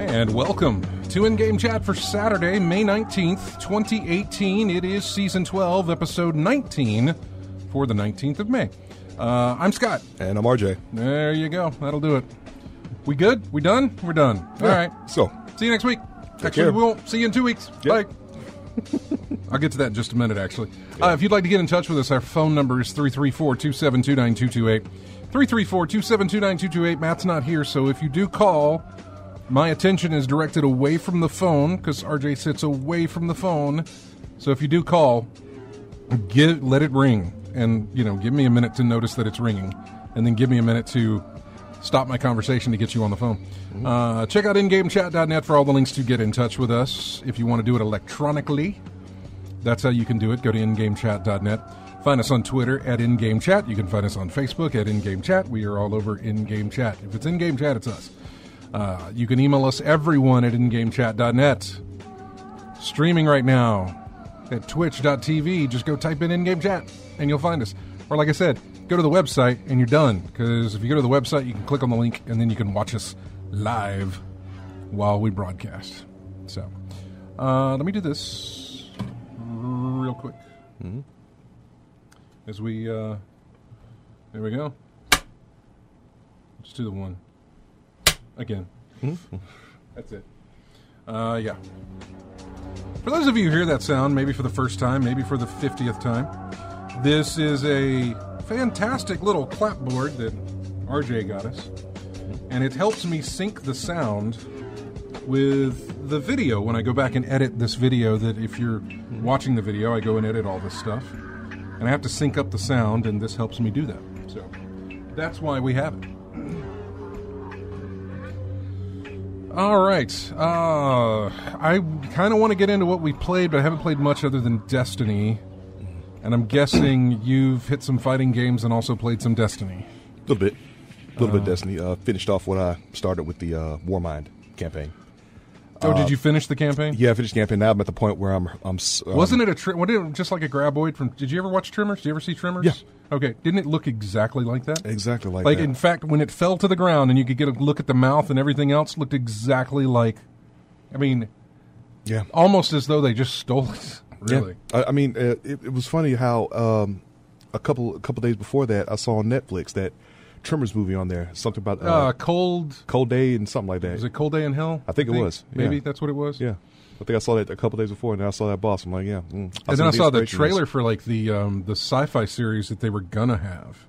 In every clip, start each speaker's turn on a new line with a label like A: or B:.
A: And welcome to In-Game Chat for Saturday, May 19th, 2018. It is Season 12, Episode 19 for the 19th of May. I'm Scott.
B: And I'm RJ.
A: There you go. That'll do it. We good? We done? We're done.
B: Yeah.
A: All right.
B: So,
A: see you next week. Actually,
B: care.
A: we won't. See you in 2 weeks.
B: Yep.
A: Bye. I'll get to that in just a minute, actually. If you'd like to get in touch with us, our phone number is 334-272-9228. 334-272-9228. Matt's not here, so if you do call, my attention is directed away from the phone, because RJ sits away from the phone. So if you do call, let it ring. And, give me a minute to notice that it's ringing. And then give me a minute to stop my conversation to get you on the phone. Check out ingamechat.net for all the links to get in touch with us. If you want to do it electronically, that's how you can do it. Go to ingamechat.net. Find us on Twitter at ingamechat. You can find us on Facebook at ingamechat. We are all over In-Game Chat. If it's In-Game Chat, it's us. You can email us, everyone, at ingamechat.net. Streaming right now at twitch.tv. Just go type in In-Game Chat, and you'll find us. Or like I said, go to the website, and you're done. Because if you go to the website, you can click on the link, and then you can watch us live while we broadcast. So, let me do this real quick. Mm-hmm. As we, there we go. Let's do the one. Again. Mm-hmm. That's it. Yeah. For those of you who hear that sound, maybe for the first time, maybe for the 50th time, this is a fantastic little clapboard that RJ got us. And it helps me sync the sound with the video when I go back and edit this video. That if you're watching the video, I go and edit all this stuff. And I have to sync up the sound, and this helps me do that. So that's why we have it. All right. I kind of want to get into what we played, but I haven't played much other than Destiny. And I'm guessing you've hit some fighting games and also played some Destiny.
B: A little bit of Destiny. Finished off what I started with the Warmind campaign.
A: Oh, did you finish the campaign?
B: Yeah, I finished the campaign. Now I'm at the point where I'm
A: wasn't it just like a graboid from? Did you ever watch Tremors? Did you ever see Tremors?
B: Yeah.
A: Okay. Didn't it look exactly like that?
B: Exactly like
A: that.
B: that.
A: In fact, when it fell to the ground and you could get a look at the mouth and everything else, looked exactly like. I mean,
B: yeah,
A: almost as though they just stole it. Really.
B: Yeah. I mean, it was funny how a couple days before that I saw on Netflix that Tremors movie on there. Something about
A: Cold
B: Day and something like that.
A: Was it Cold Day in Hell?
B: I think it was.
A: Maybe
B: yeah.
A: That's what it was.
B: Yeah. I think I saw that a couple days before, and then I saw that boss. I'm like, yeah.
A: And then I saw the trailer for like the sci-fi series that they were gonna have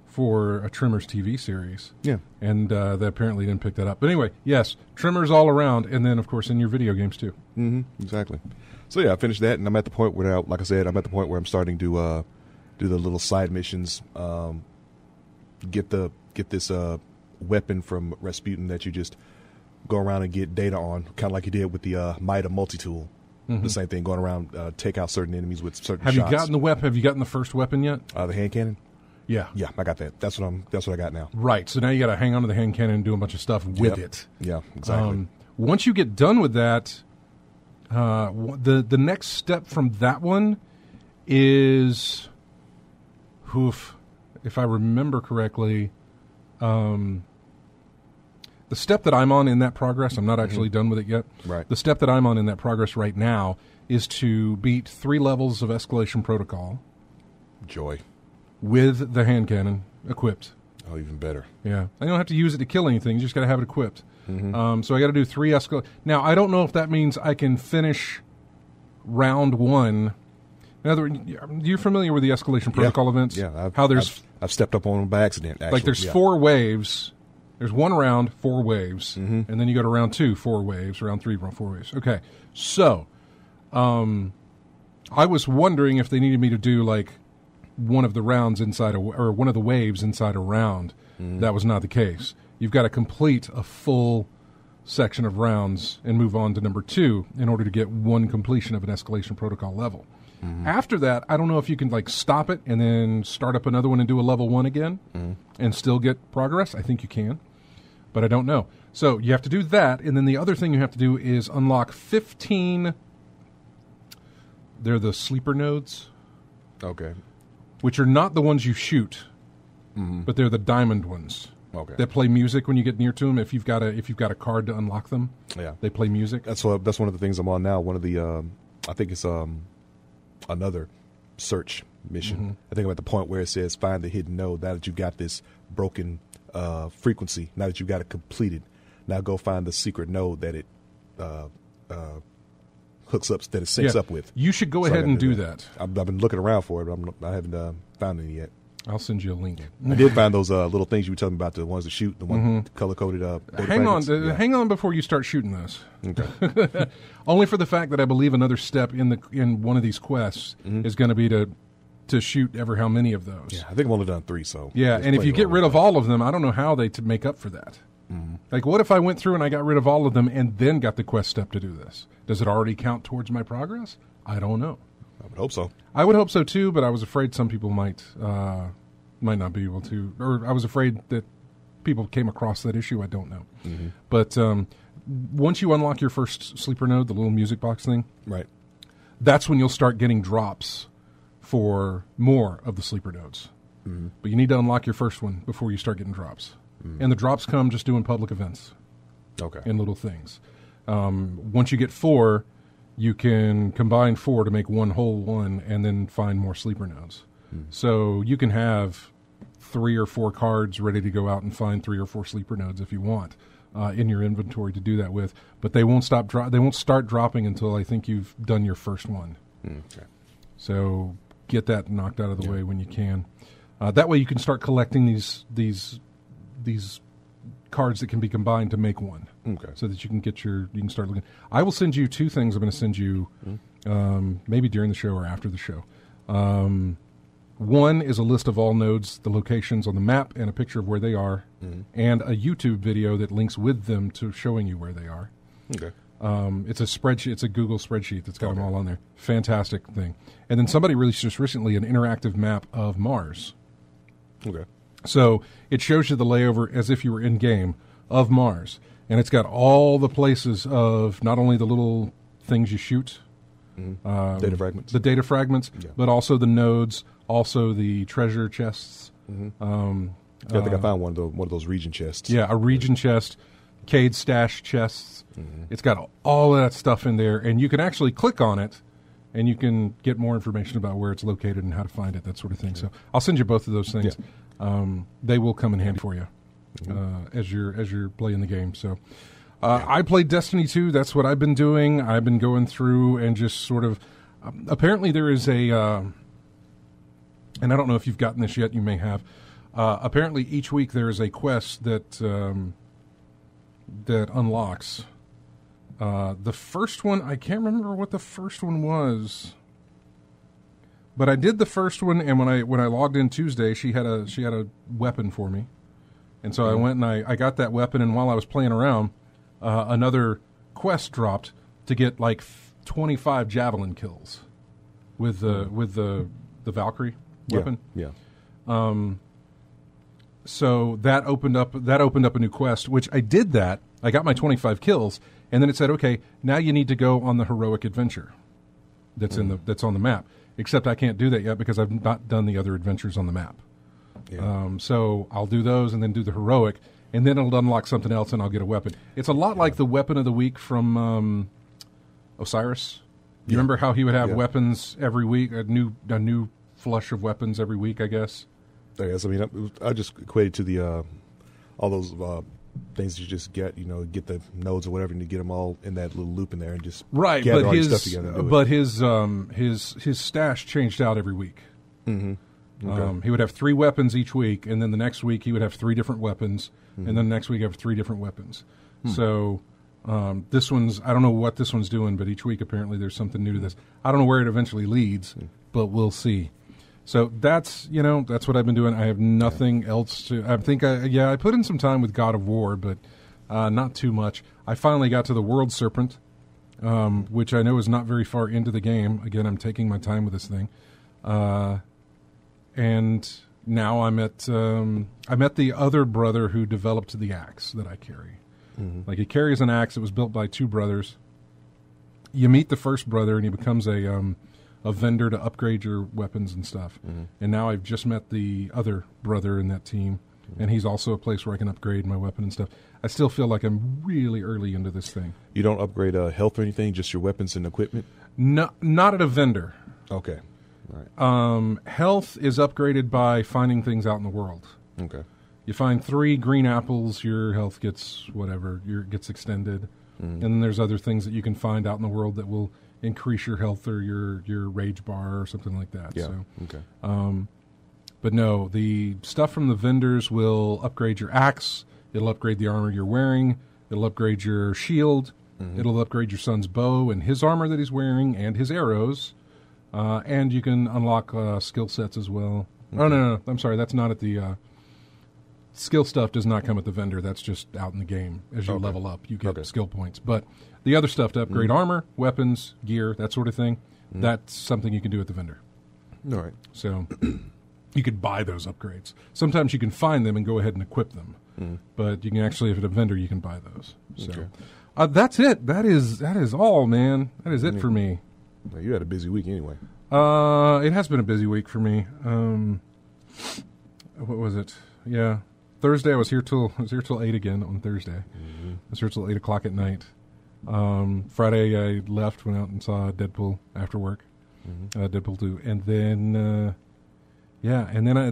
A: for a Tremors TV series. Yeah, and they apparently didn't pick that up. But anyway, yes, Tremors all around, and then of course in your video games too.
B: Mm-hmm. Exactly. So yeah, I finished that, and I'm at the point where, like I said, I'm starting to do the little side missions. Get this weapon from Rasputin that you just go around and get data on, kind of like you did with the Mida multi-tool. Mm-hmm. The same thing, going around, take out certain enemies with certain shots.
A: Have you gotten the weapon? Have you gotten the first weapon yet?
B: The hand cannon?
A: Yeah.
B: Yeah, I got that. That's what I got now.
A: Right, so now you got to hang on to the hand cannon and do a bunch of stuff with it.
B: Yeah, exactly.
A: Once you get done with that, the next step from that one is, if I remember correctly, the step that I'm on in that progress, I'm not actually done with it yet.
B: Right.
A: The step that I'm on in that progress right now is to beat 3 levels of Escalation Protocol.
B: Joy.
A: With the hand cannon equipped.
B: Oh, even better.
A: Yeah. I don't have to use it to kill anything. You just got to have it equipped. So I got to do 3 escalate. Now, I don't know if that means I can finish round 1. In other words, you're familiar with the escalation protocol events?
B: Yeah.
A: I've
B: stepped up on them by accident, actually.
A: Like there's 4 waves. There's 1 round, 4 waves. And then you go to round 2, 4 waves. Round 3, 4 waves. Okay. So, I was wondering if they needed me to do like one of the rounds inside or one of the waves inside a round. That was not the case. You've got to complete a full section of rounds and move on to number 2 in order to get 1 completion of an escalation protocol level. After that, I don't know if you can like stop it and then start up another one and do a level 1 again and still get progress. I think you can, but I don't know. So you have to do that, and then the other thing you have to do is unlock 15. They're the sleeper nodes.
B: Okay.
A: Which are not the ones you shoot, but they're the diamond ones.
B: Okay.
A: That play music when you get near to them. If you've got a card to unlock them, they play music.
B: That's one of the things I'm on now. One of the I think it's another search mission. I think I'm at the point where it says find the hidden node. Now that you've got this broken frequency, now that you've got it completed, now go find the secret node that it hooks up, that it syncs up with.
A: You should go ahead and do that.
B: I've been looking around for it, but I haven't found any yet.
A: I'll send you a link.
B: I did find those little things you were telling me about, the ones that shoot, the one color-coded.
A: Hang on before you start shooting those.
B: Okay.
A: Only for the fact that I believe another step in one of these quests is going to be to shoot ever how many of those.
B: Yeah, I think I've only done 3. So
A: yeah, and if you get rid of all of them, I don't know how they make up for that. Like, what if I went through and I got rid of all of them and then got the quest step to do this? Does it already count towards my progress? I don't know.
B: I would hope so.
A: I would hope so too, but I was afraid some people might not be able to, or I was afraid that people came across that issue. I don't know. But once you unlock your first sleeper node, the little music box thing,
B: right,
A: that's when you'll start getting drops for more of the sleeper nodes. But you need to unlock your first one before you start getting drops. And the drops come just doing public events.
B: Okay.
A: And little things. Once you get 4, you can combine 4 to make one whole one and then find more sleeper nodes. So you can have 3 or 4 cards ready to go out and find 3 or 4 sleeper nodes if you want in your inventory to do that with. But they won't they won't start dropping until I think you've done your first one.
B: Okay.
A: So get that knocked out of the way when you can. That way you can start collecting these cards that can be combined to make one.
B: Okay.
A: So that you can start looking. I will send you 2 things I'm going to send you maybe during the show or after the show. One is a list of all nodes, the locations on the map, and a picture of where they are, and a YouTube video that links with them to showing you where they are.
B: Okay.
A: It's a spreadsheet. It's a Google spreadsheet that's got them all on there. Fantastic thing. And then somebody released just recently an interactive map of Mars.
B: Okay.
A: So it shows you the layover as if you were in game of Mars, and it's got all the places of not only the little things you shoot,
B: data fragments,
A: but also the nodes, also the treasure chests.
B: I think I found one of those region chests.
A: Yeah, a region chest, Cade stash chests. It's got all of that stuff in there, and you can actually click on it, and you can get more information about where it's located and how to find it, that sort of thing. So I'll send you both of those things. They will come in handy for you as you're playing the game. So I played Destiny 2. That's what I've been doing. I've been going through and just sort of apparently there is a and I don't know if you've gotten this yet. You may have. Apparently each week there is a quest that that unlocks. The first one, I can't remember what the first one was. But I did the first one, and when I logged in Tuesday, she had a weapon for me, and so I went and I got that weapon. And while I was playing around, another quest dropped to get like 25 javelin kills with the Valkyrie weapon.
B: Yeah.
A: So that opened up a new quest, which I did that. I got my 25 kills, and then it said, okay, now you need to go on the heroic adventure that's that's on the map. Except I can't do that yet because I've not done the other adventures on the map. Yeah. So I'll do those and then do the heroic, and then it'll unlock something else, and I'll get a weapon. It's a lot like the weapon of the week from Osiris. You remember how he would have weapons every week, a new flush of weapons every week, I guess?
B: Yes, I mean, I just equated to the all those things you just get the nodes or whatever, and you get them all in that little loop in there and just
A: right.
B: gather
A: But
B: all your stuff together. And do it.
A: His stash changed out every week.
B: Mm-hmm. Okay.
A: He would have 3 weapons each week, and then the next week he would have 3 different weapons, and then the next week have 3 different weapons. So this one's, I don't know what this one's doing, but each week apparently there's something new to this. I don't know where it eventually leads, but we'll see. So that's what I've been doing. I have nothing else to. I think I put in some time with God of War, but not too much. I finally got to the World Serpent, which I know is not very far into the game. Again, I'm taking my time with this thing, and now I met the other brother who developed the axe that I carry. Mm-hmm. Like, he carries an axe that was built by 2 brothers. You meet the first brother, and he becomes a vendor to upgrade your weapons and stuff. Mm-hmm. And now I've just met the other brother in that team, and he's also a place where I can upgrade my weapon and stuff. I still feel like I'm really early into this thing.
B: You don't upgrade health or anything, just your weapons and equipment?
A: No, not at a vendor.
B: Okay. All right.
A: Health is upgraded by finding things out in the world.
B: Okay.
A: You find 3 green apples, your health gets gets extended. Mm-hmm. And then there's other things that you can find out in the world that will increase your health or your rage bar or something like that.
B: Yeah.
A: So,
B: okay.
A: But no, the stuff from the vendors will upgrade your axe. It'll upgrade the armor you're wearing. It'll upgrade your shield. Mm-hmm. It'll upgrade your son's bow and his armor that he's wearing and his arrows. And you can unlock skill sets as well. Okay. Oh, no. I'm sorry. That's not at the... skill stuff does not come at the vendor. That's just out in the game. As you level up, you get skill points. But the other stuff to upgrade armor, weapons, gear, that sort of thing, that's something you can do at the vendor.
B: All right.
A: So you could buy those upgrades. Sometimes you can find them and go ahead and equip them. But you can actually, if it's a vendor, you can buy those. So that's it. That is all, man. That is it for me.
B: Well, you had a busy week anyway.
A: It has been a busy week for me. What was it? Yeah. Thursday, I was here till 8 again on Thursday. Mm-hmm. I was here till 8 o'clock at night. Friday, I left, went out and saw Deadpool after work, Deadpool 2. And then,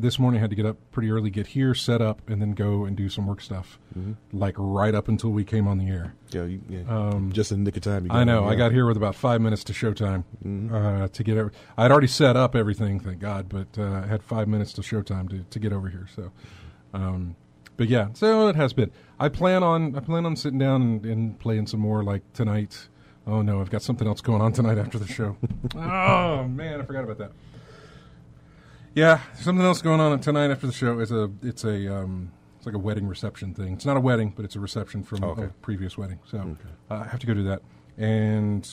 A: this morning I had to get up pretty early, get here, set up, and then go and do some work stuff, like right up until we came on the air.
B: Yeah, just in the nick of time.
A: I know. I got here with about 5 minutes to showtime to get over. I'd already set up everything, thank God, but I had 5 minutes to showtime to get over here, so... but yeah, so it has been. I plan on sitting down and playing some more, like tonight. Oh no, I've got something else going on tonight after the show. Oh man, I forgot about that. Yeah, something else going on tonight after the show. It's like a wedding reception thing. It's not a wedding, but it's a reception from a previous wedding. So I have to go do that, and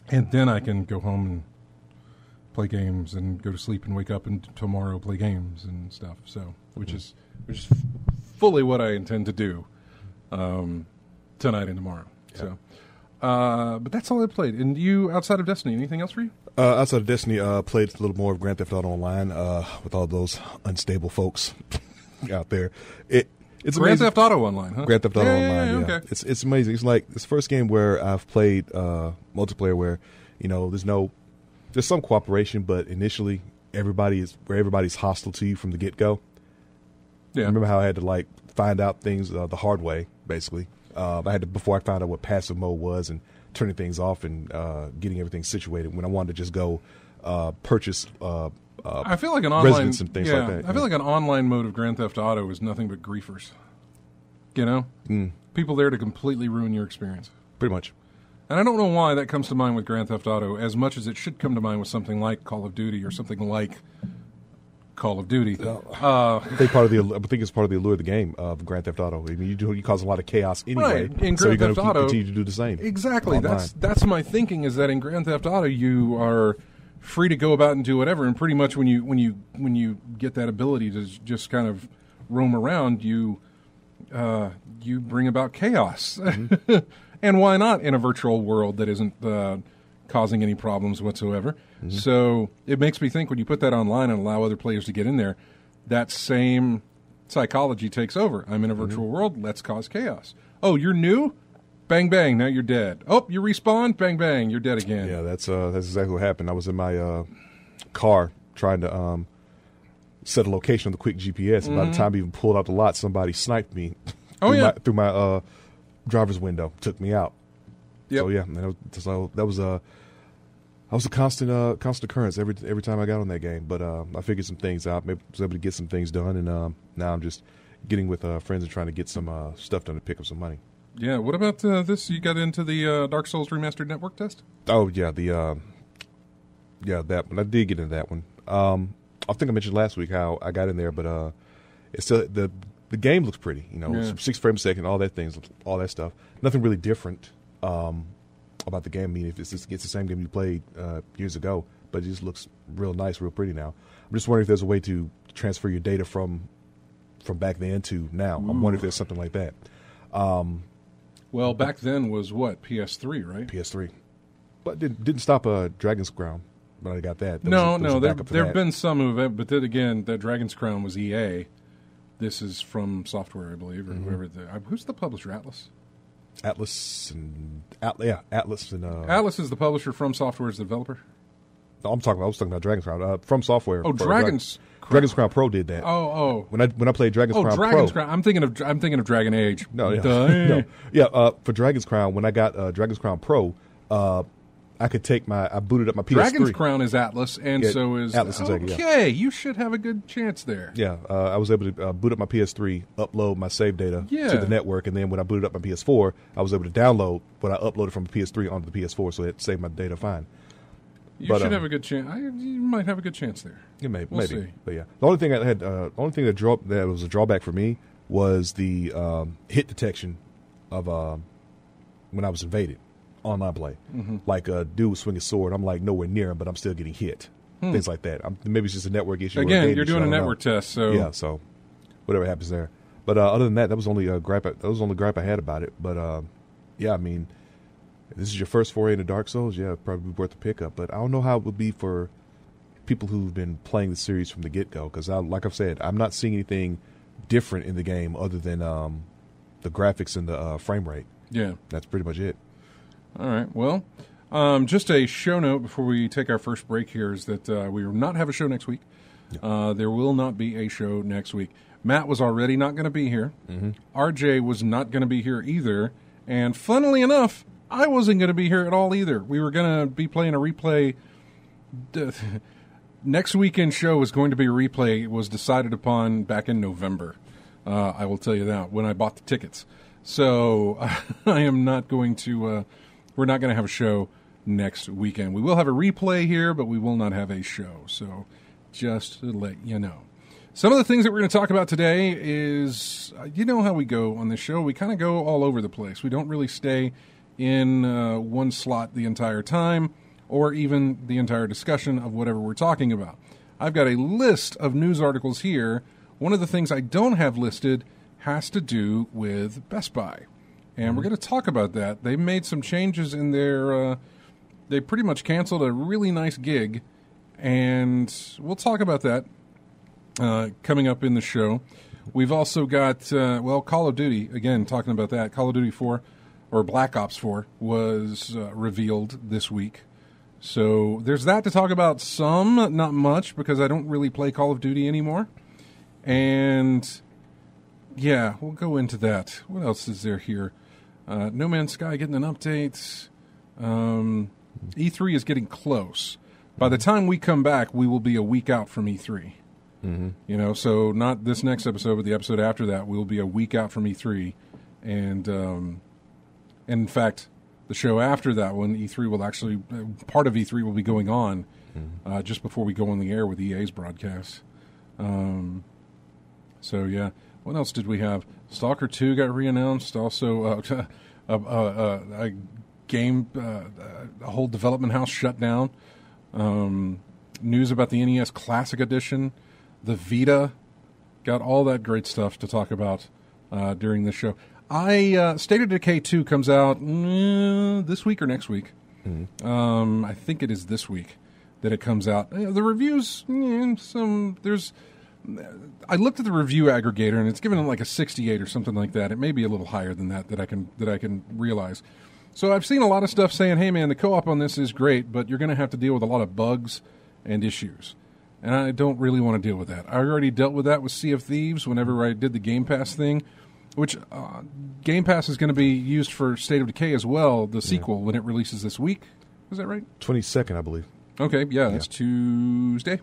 A: then I can go home and play games and go to sleep and wake up and tomorrow play games and stuff. So which is fully what I intend to do tonight and tomorrow. Yeah. So, but that's all I played. And you, outside of Destiny, anything else for you?
B: Outside of Destiny, played a little more of Grand Theft Auto Online with all those unstable folks out there. It's
A: Grand
B: amazing.
A: Theft Auto Online, huh?
B: Grand Theft Auto Online,
A: yeah.
B: Okay. It's amazing. It's like it's the first game where I've played multiplayer where there's some cooperation, but initially everybody's hostile to you from the get go. Yeah. I remember how I had to find out things the hard way, basically. Before I found out what passive mode was and turning things off and getting everything situated when I wanted to just go purchase
A: I feel like an online
B: residents and things like that.
A: I feel like an online mode of Grand Theft Auto is nothing but griefers. You know? People there to completely ruin your experience.
B: Pretty much.
A: And I don't know why that comes to mind with Grand Theft Auto as much as it should come to mind with something like Call of Duty or something like Call of Duty.
B: I think it's part of the allure of the game of Grand Theft Auto. I mean, you cause a lot of chaos anyway,
A: right. In
B: so you're
A: Grand
B: going
A: Theft
B: to
A: Auto,
B: continue to do the same.
A: Exactly.
B: Online.
A: That's my thinking. Is that in Grand Theft Auto you are free to go about and do whatever, and pretty much when you get that ability to just kind of roam around, you bring about chaos. Mm-hmm. And why not in a virtual world that isn't causing any problems whatsoever? Mm-hmm. So it makes me think when you put that online and allow other players to get in there, that same psychology takes over. I'm in a virtual world. Let's cause chaos. Oh, you're new? Bang, bang. Now you're dead. Oh, you respawn? Bang, bang. You're dead again.
B: Yeah, that's exactly what happened. I was in my car trying to set a location on the quick GPS. And by the time I even pulled out the lot, somebody sniped me through my driver's window, took me out.
A: Yep.
B: So yeah, that was a constant occurrence every time I got on that game. But I figured some things out. Maybe was able to get some things done, and now I'm just getting with friends and trying to get some stuff done to pick up some money.
A: Yeah. What about this? You got into the Dark Souls Remastered Network test?
B: Oh yeah, that one. I did get into that one. I think I mentioned last week how I got in there, but it's still the game looks pretty. 6 frames a second, all that stuff. Nothing really different about the game. I mean, if it's the same game you played years ago, but it just looks real nice, real pretty now. I'm just wondering if there's a way to transfer your data from back then to now. Ooh. I'm wondering if there's something like that.
A: Well, back then was what? PS3, right?
B: PS3. But didn't stop Dragon's Crown. But I got that.
A: There have been some of it, but then again, that Dragon's Crown was EA. This is From Software, I believe, or whoever. Who's the publisher? Atlas.
B: Atlas and
A: Atlas is the publisher. From Software is the developer.
B: No, I was talking about Dragon's Crown. From Software.
A: Oh, Dragon's
B: Crown Pro did that.
A: Oh.
B: When I played Dragon's Crown Pro.
A: Dragon's Crown. I'm thinking of Dragon Age.
B: No, yeah. No. Yeah, for Dragon's Crown, when I got Dragon's Crown Pro, I could I booted up my PS3.
A: Dragon's Crown is Atlas, and so is
B: Atlas.
A: Okay, you should have a good chance there.
B: Yeah, I was able to boot up my PS3, upload my save data to the network, and then when I booted up my PS4, I was able to download what I uploaded from the PS3 onto the PS4, so it saved my data fine.
A: You should have a good chance. You might have a good chance there.
B: Yeah, maybe.
A: See.
B: But yeah, the only thing that was a drawback for me was the hit detection of when I was invaded. Online play. Like a dude was swinging a sword, I'm like nowhere near him, but I'm still getting hit. Things like that. Maybe it's just a network issue.
A: Again, you're doing a network test, so
B: yeah. So whatever happens there. But other than that, that was only a gripe. That was the only gripe I had about it. But yeah, I mean, if this is your first foray into Dark Souls, yeah, it'd probably be worth a pickup. But I don't know how it would be for people who've been playing the series from the get go. Because like I've said, I'm not seeing anything different in the game other than the graphics and the frame rate.
A: Yeah,
B: that's pretty much it.
A: All right. Well, just a show note before we take our first break here is that we will not have a show next week. Yeah. There will not be a show next week. Matt was already not going to be here. RJ was not going to be here either. And funnily enough, I wasn't going to be here at all either. We were going to be playing a replay. Next weekend show was going to be a replay. It was decided upon back in November. I will tell you that, when I bought the tickets. So I am not going to... we're not going to have a show next weekend. We will have a replay here, but we will not have a show. So just to let you know. Some of the things that we're going to talk about today is, you know how we go on this show. We kind of go all over the place. We don't really stay in one slot the entire time or even the entire discussion of whatever we're talking about. I've got a list of news articles here. One of the things I don't have listed has to do with Best Buy. And we're going to talk about that. They made some changes in their... they pretty much canceled a really nice gig. And we'll talk about that coming up in the show. We've also got, Call of Duty. Again, talking about that. Call of Duty 4, or Black Ops 4, was revealed this week. So there's that to talk about some, not much, because I don't really play Call of Duty anymore. And, yeah, we'll go into that. What else is there here? No Man's Sky getting an update. E3 is getting close. By the time we come back, we will be a week out from E3. So not this next episode, but the episode after that, we'll be a week out from E3. And in fact, the show after that one, E3 will actually, part of E3 will be going on just before we go on the air with EA's broadcast. So, yeah. What else did we have? Stalker 2 got re-announced. Also, a game, a whole development house shut down. News about the NES Classic Edition. The Vita. Got all that great stuff to talk about during this show. State of Decay 2 comes out this week or next week. I think it is this week that it comes out. The reviews, I looked at the review aggregator and it's given it like a 68 or something like that. It may be a little higher than that I can realize. So I've seen a lot of stuff saying, hey man, the co-op on this is great, but you're going to have to deal with a lot of bugs and issues. And I don't really want to deal with that. I already dealt with that with Sea of Thieves whenever I did the Game Pass thing. which Game Pass is going to be used for State of Decay as well, the sequel, when it releases this week. Is that right?
B: 22nd, I believe.
A: Okay, yeah, that's Tuesday.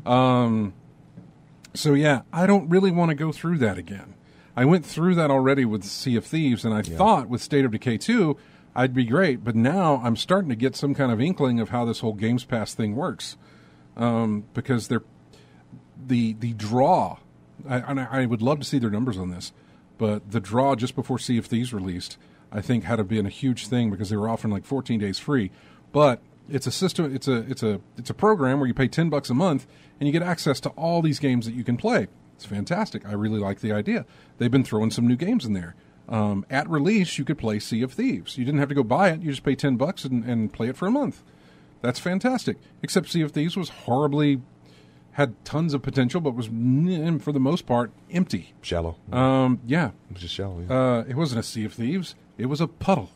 A: So, yeah, I don't really want to go through that again. I went through that already with Sea of Thieves, and I thought with State of Decay 2, I'd be great. But now I'm starting to get some kind of inkling of how this whole Games Pass thing works. Because the draw, I would love to see their numbers on this, but the draw just before Sea of Thieves released, I think had to been a huge thing because they were offering like 14 days free. But it's a system, it's a program where you pay $10 a month and you get access to all these games that you can play. It's fantastic. I really like the idea. They've been throwing some new games in there. At release, you could play Sea of Thieves. You didn't have to go buy it. You just pay $10 and play it for a month. That's fantastic. Except Sea of Thieves was had tons of potential, but was, for the most part, empty.
B: Shallow.
A: Yeah.
B: It was just shallow. Yeah.
A: It wasn't a Sea of Thieves. It was a puddle.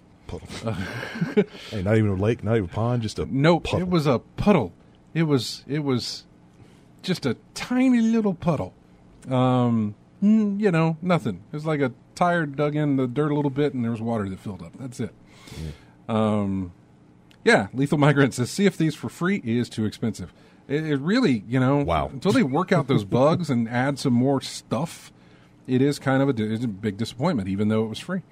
B: Hey, not even a lake, not even a pond, just a puddle.
A: It was a puddle. It was just a tiny little puddle. Nothing. It was like a tire dug in the dirt a little bit, and there was water that filled up. That's it. Yeah. Lethal Migrant says Sea of Thieves for free is too expensive. It really,
B: wow.
A: Until they work out those bugs and add some more stuff, it is kind of it's a big disappointment, even though it was free.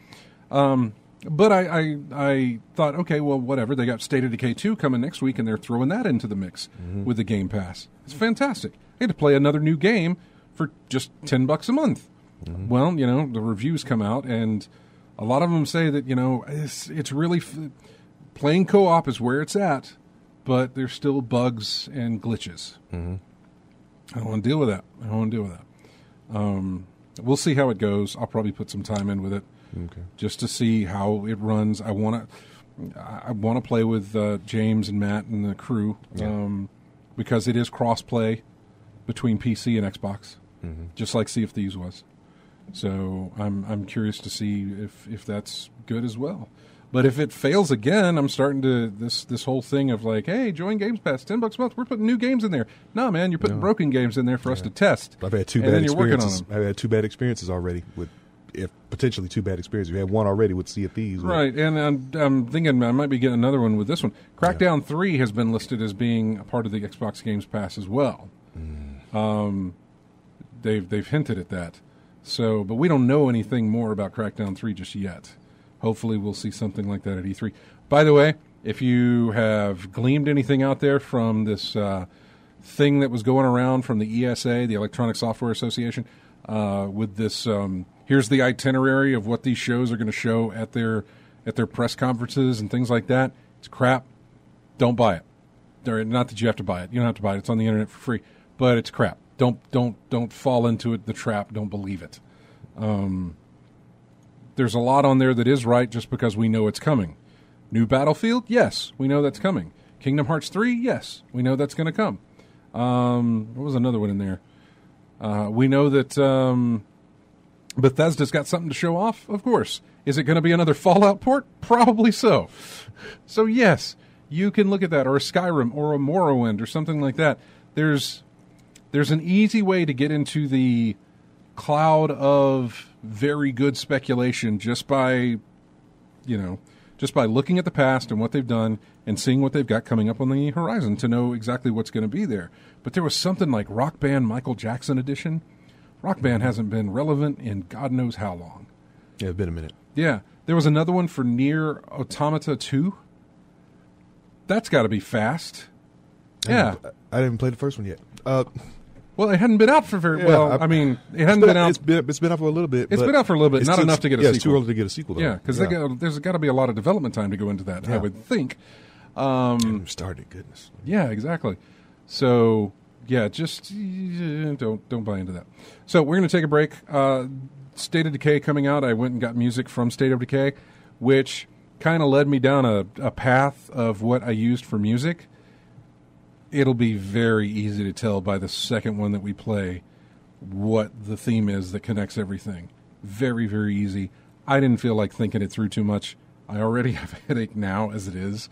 A: But I thought, okay, well, whatever. They got State of Decay 2 coming next week, and they're throwing that into the mix with the Game Pass. It's fantastic. I get to play another new game for just $10 a month. Well, the reviews come out, and a lot of them say that, it's really playing co-op is where it's at, but there's still bugs and glitches. I don't want to deal with that. We'll see how it goes. I'll probably put some time in with it. Okay. Just to see how it runs. I want to play with James and Matt and the crew because it is cross-play between PC and Xbox, just like Sea of Thieves was. So I'm curious to see if that's good as well. But if it fails again, I'm starting to this whole thing of like, hey, join Games Pass, $10 a month. We're putting new games in there. No, man, you're putting broken games in there for us to test.
B: I've had two bad experiences already with. If potentially two bad experiences. You had one already with Sea of Thieves.
A: Right, and I'm thinking I might be getting another one with this one. Crackdown 3 has been listed as being a part of the Xbox Games Pass as well. They've hinted at that. So, but we don't know anything more about Crackdown 3 just yet. Hopefully we'll see something like that at E3. By the way, if you have gleaned anything out there from this thing that was going around from the ESA, the Electronic Software Association, with this... here's the itinerary of what these shows are going to show at their press conferences and things like that. It's crap. Don't buy it. Not that you have to buy it. You don't have to buy it. It's on the internet for free. But it's crap. Don't fall into it. The trap. Don't believe it. There's a lot on there that is right just because we know it's coming. New Battlefield? Yes, we know that's coming. Kingdom Hearts 3? Yes, we know that's going to come. What was another one in there? We know that... Bethesda's got something to show off, of course. Is it going to be another Fallout port? Probably so. So yes, you can look at that, or a Skyrim, or a Morrowind, or something like that. There's an easy way to get into the cloud of very good speculation just by looking at the past and what they've done and seeing what they've got coming up on the horizon to know exactly what's going to be there. But there was something like Rock Band Michael Jackson edition. Rock Band hasn't been relevant in God knows how long.
B: Yeah, it's been a minute.
A: Yeah. There was another one for Nier Automata 2. That's got to be fast.
B: I didn't play the first one yet.
A: Well, it hadn't been out for very well. It hadn't been out.
B: It's been out for a little bit.
A: It's been out for a little bit, not enough to get a sequel.
B: It's too early to get a sequel, though.
A: Yeah, because there's got to be a lot of development time to go into that, I would think.
B: Started, goodness.
A: Yeah, exactly. So... yeah, just don't buy into that. So we're going to take a break. State of Decay coming out. I went and got music from State of Decay, which kind of led me down a path of what I used for music. It'll be very easy to tell by the second one that we play what the theme is that connects everything. Very, very easy. I didn't feel like thinking it through too much. I already have a headache now as it is.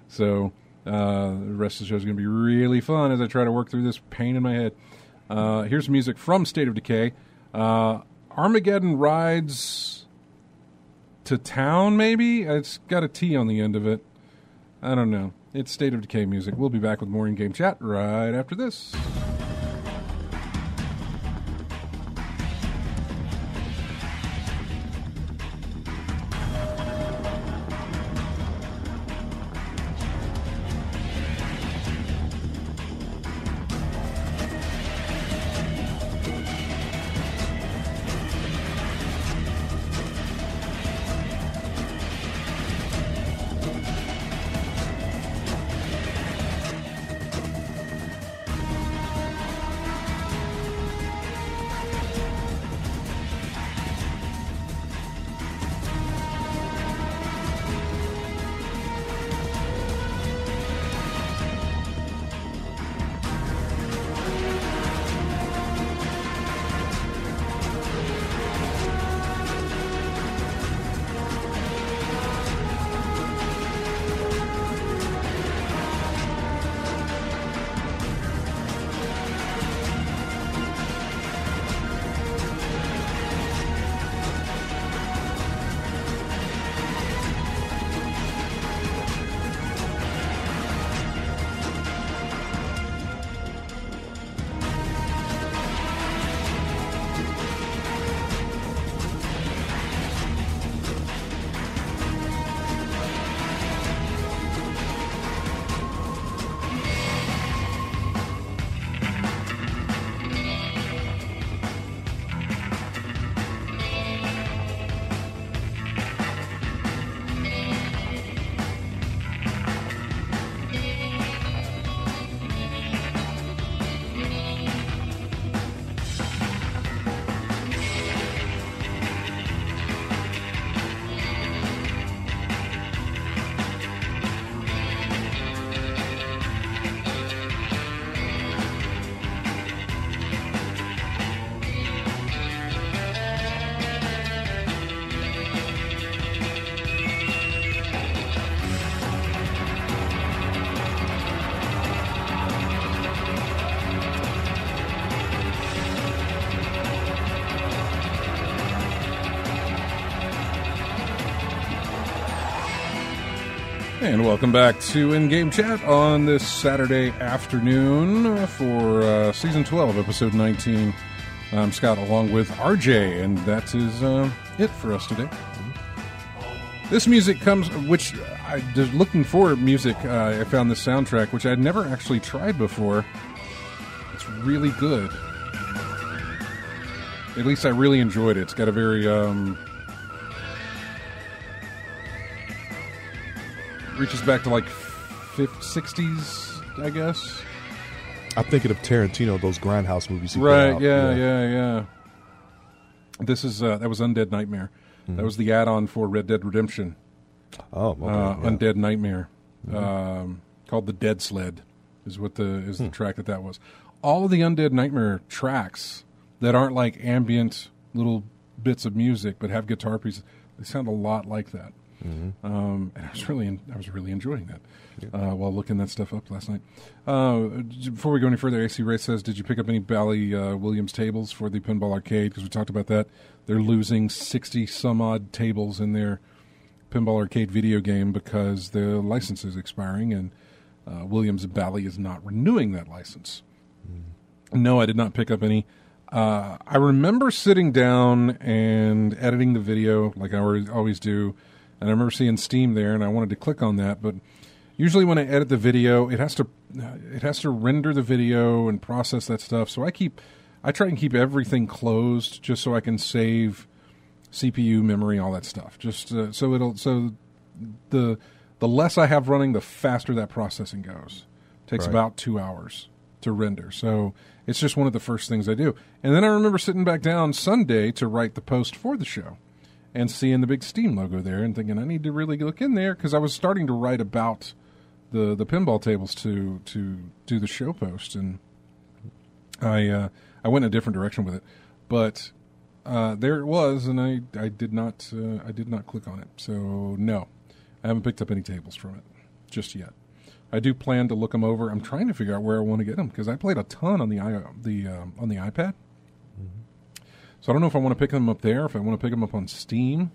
A: So... the rest of the show is going to be really fun as I try to work through this pain in my head. Here's music from State of Decay. Armageddon Rides to Town, maybe? It's got a T on the end of it. I don't know. It's State of Decay music. We'll be back with more in-game chat right after this. And welcome back to In-Game Chat on this Saturday afternoon for Season 12, Episode 19. I'm Scott along with RJ, and that is it for us today. This music comes, which, looking for music, I found this soundtrack, which I'd never actually tried before. It's really good. At least I really enjoyed it. It's got a very... reaches back to like 60s, I guess.
B: I'm thinking of Tarantino, those Grindhouse movies.
A: Right? Yeah. This is that was Undead Nightmare. Mm-hmm. That was the add-on for Red Dead Redemption.
B: Oh, okay,
A: Undead Nightmare, called the Dead Sled, is what the track that was. All of the Undead Nightmare tracks that aren't like ambient little bits of music, but have guitar pieces, they sound a lot like that. Mm-hmm. And I was really enjoying that while looking that stuff up last night. Before we go any further, AC Ray says, "Did you pick up any Bally Williams tables for the Pinball Arcade?" Because we talked about that. They're losing 60 some odd tables in their Pinball Arcade video game because the license is expiring, and Williams Bally is not renewing that license. No, I did not pick up any. I remember sitting down and editing the video like I always do. And I remember seeing Steam there, and I wanted to click on that. But usually when I edit the video, it has to render the video and process that stuff. So I try and keep everything closed just so I can save CPU, memory, all that stuff. Just so the less I have running, the faster that processing goes. It takes about 2 hours to render. So it's just one of the first things I do. And then I remember sitting back down Sunday to write the post for the show. And seeing the big Steam logo there and thinking, I need to really look in there, because I was starting to write about the pinball tables to do the show post, and I went in a different direction with it. But there it was, and I did not click on it. So no, I haven't picked up any tables from it just yet. I do plan to look them over. I'm trying to figure out where I want to get them, because I played a ton on the iPad. So I don't know if I want to pick them up there, if I want to pick them up on Steam.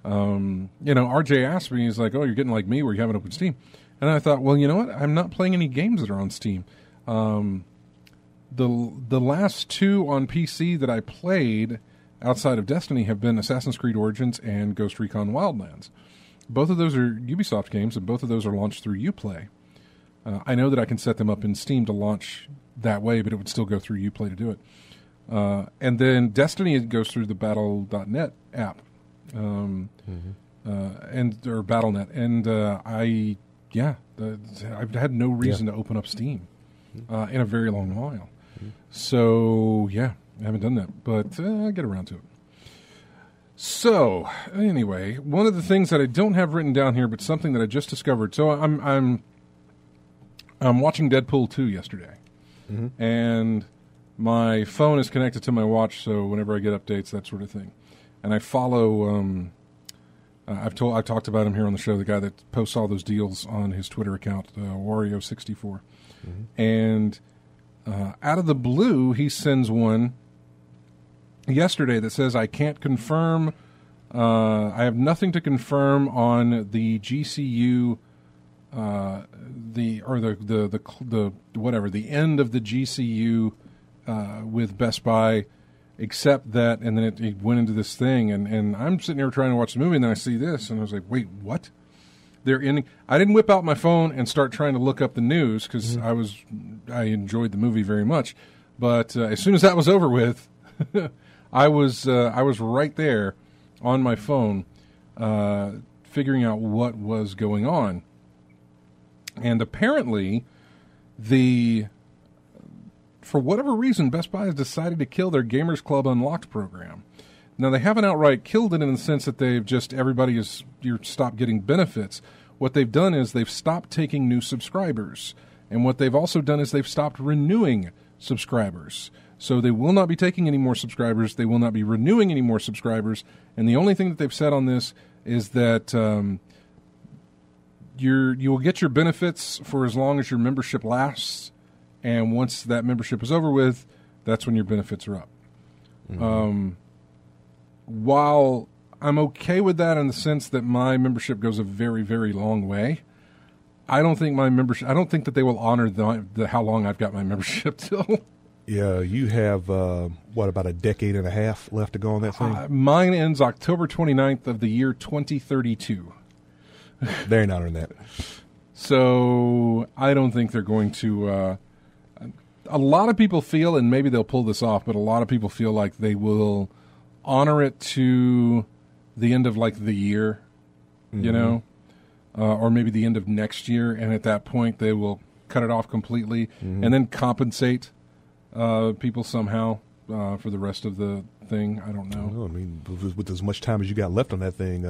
A: RJ asked me, he's like, "Oh, you're getting like me where you haven't opened Steam." And I thought, well, you know what? I'm not playing any games that are on Steam. The last two on PC that I played outside of Destiny have been Assassin's Creed Origins and Ghost Recon Wildlands. Both of those are Ubisoft games, and both of those are launched through Uplay. I know that I can set them up in Steam to launch that way, but it would still go through Uplay to do it. And then Destiny goes through the Battle.net app, or BattleNet, and I've had no reason to open up Steam in a very long while. So I haven't done that, but I'll get around to it. So anyway, one of the things that I don't have written down here, but something that I just discovered. So I'm watching Deadpool 2 yesterday, and my phone is connected to my watch, so whenever I get updates, that sort of thing. And I follow. I've talked about him here on the show. The guy that posts all those deals on his Twitter account, Wario64, and out of the blue, he sends one yesterday that says, "I can't confirm. I have nothing to confirm on the GCU, the end of the GCU with Best Buy." Except that, and then it went into this thing, and I'm sitting here trying to watch the movie, and then I see this, and I was like, wait, what? They're ending. I didn't whip out my phone and start trying to look up the news, because I enjoyed the movie very much, but as soon as that was over with, I was right there on my phone figuring out what was going on. And apparently, for whatever reason, Best Buy has decided to kill their Gamers Club Unlocked program. Now, they haven't outright killed it in the sense that they've just, you stopped getting benefits. What they've done is they've stopped taking new subscribers. And what they've also done is they've stopped renewing subscribers. So they will not be taking any more subscribers. They will not be renewing any more subscribers. And the only thing that they've said on this is that you will get your benefits for as long as your membership lasts. And once that membership is over with, that's when your benefits are up. While I'm okay with that in the sense that my membership goes a very, very long way, I don't think that they will honor the how long I've got my membership till.
B: Yeah, you have, about a decade and a half left to go on that thing?
A: Mine ends October 29th of the year 2032.
B: They ain't honoring that.
A: So I don't think they're going to... a lot of people feel, and maybe they'll pull this off, but a lot of people feel like they will honor it to the end of the year, or maybe the end of next year, and at that point they will cut it off completely and then compensate people somehow for the rest of the thing. I don't know.
B: I mean, with as much time as you got left on that thing,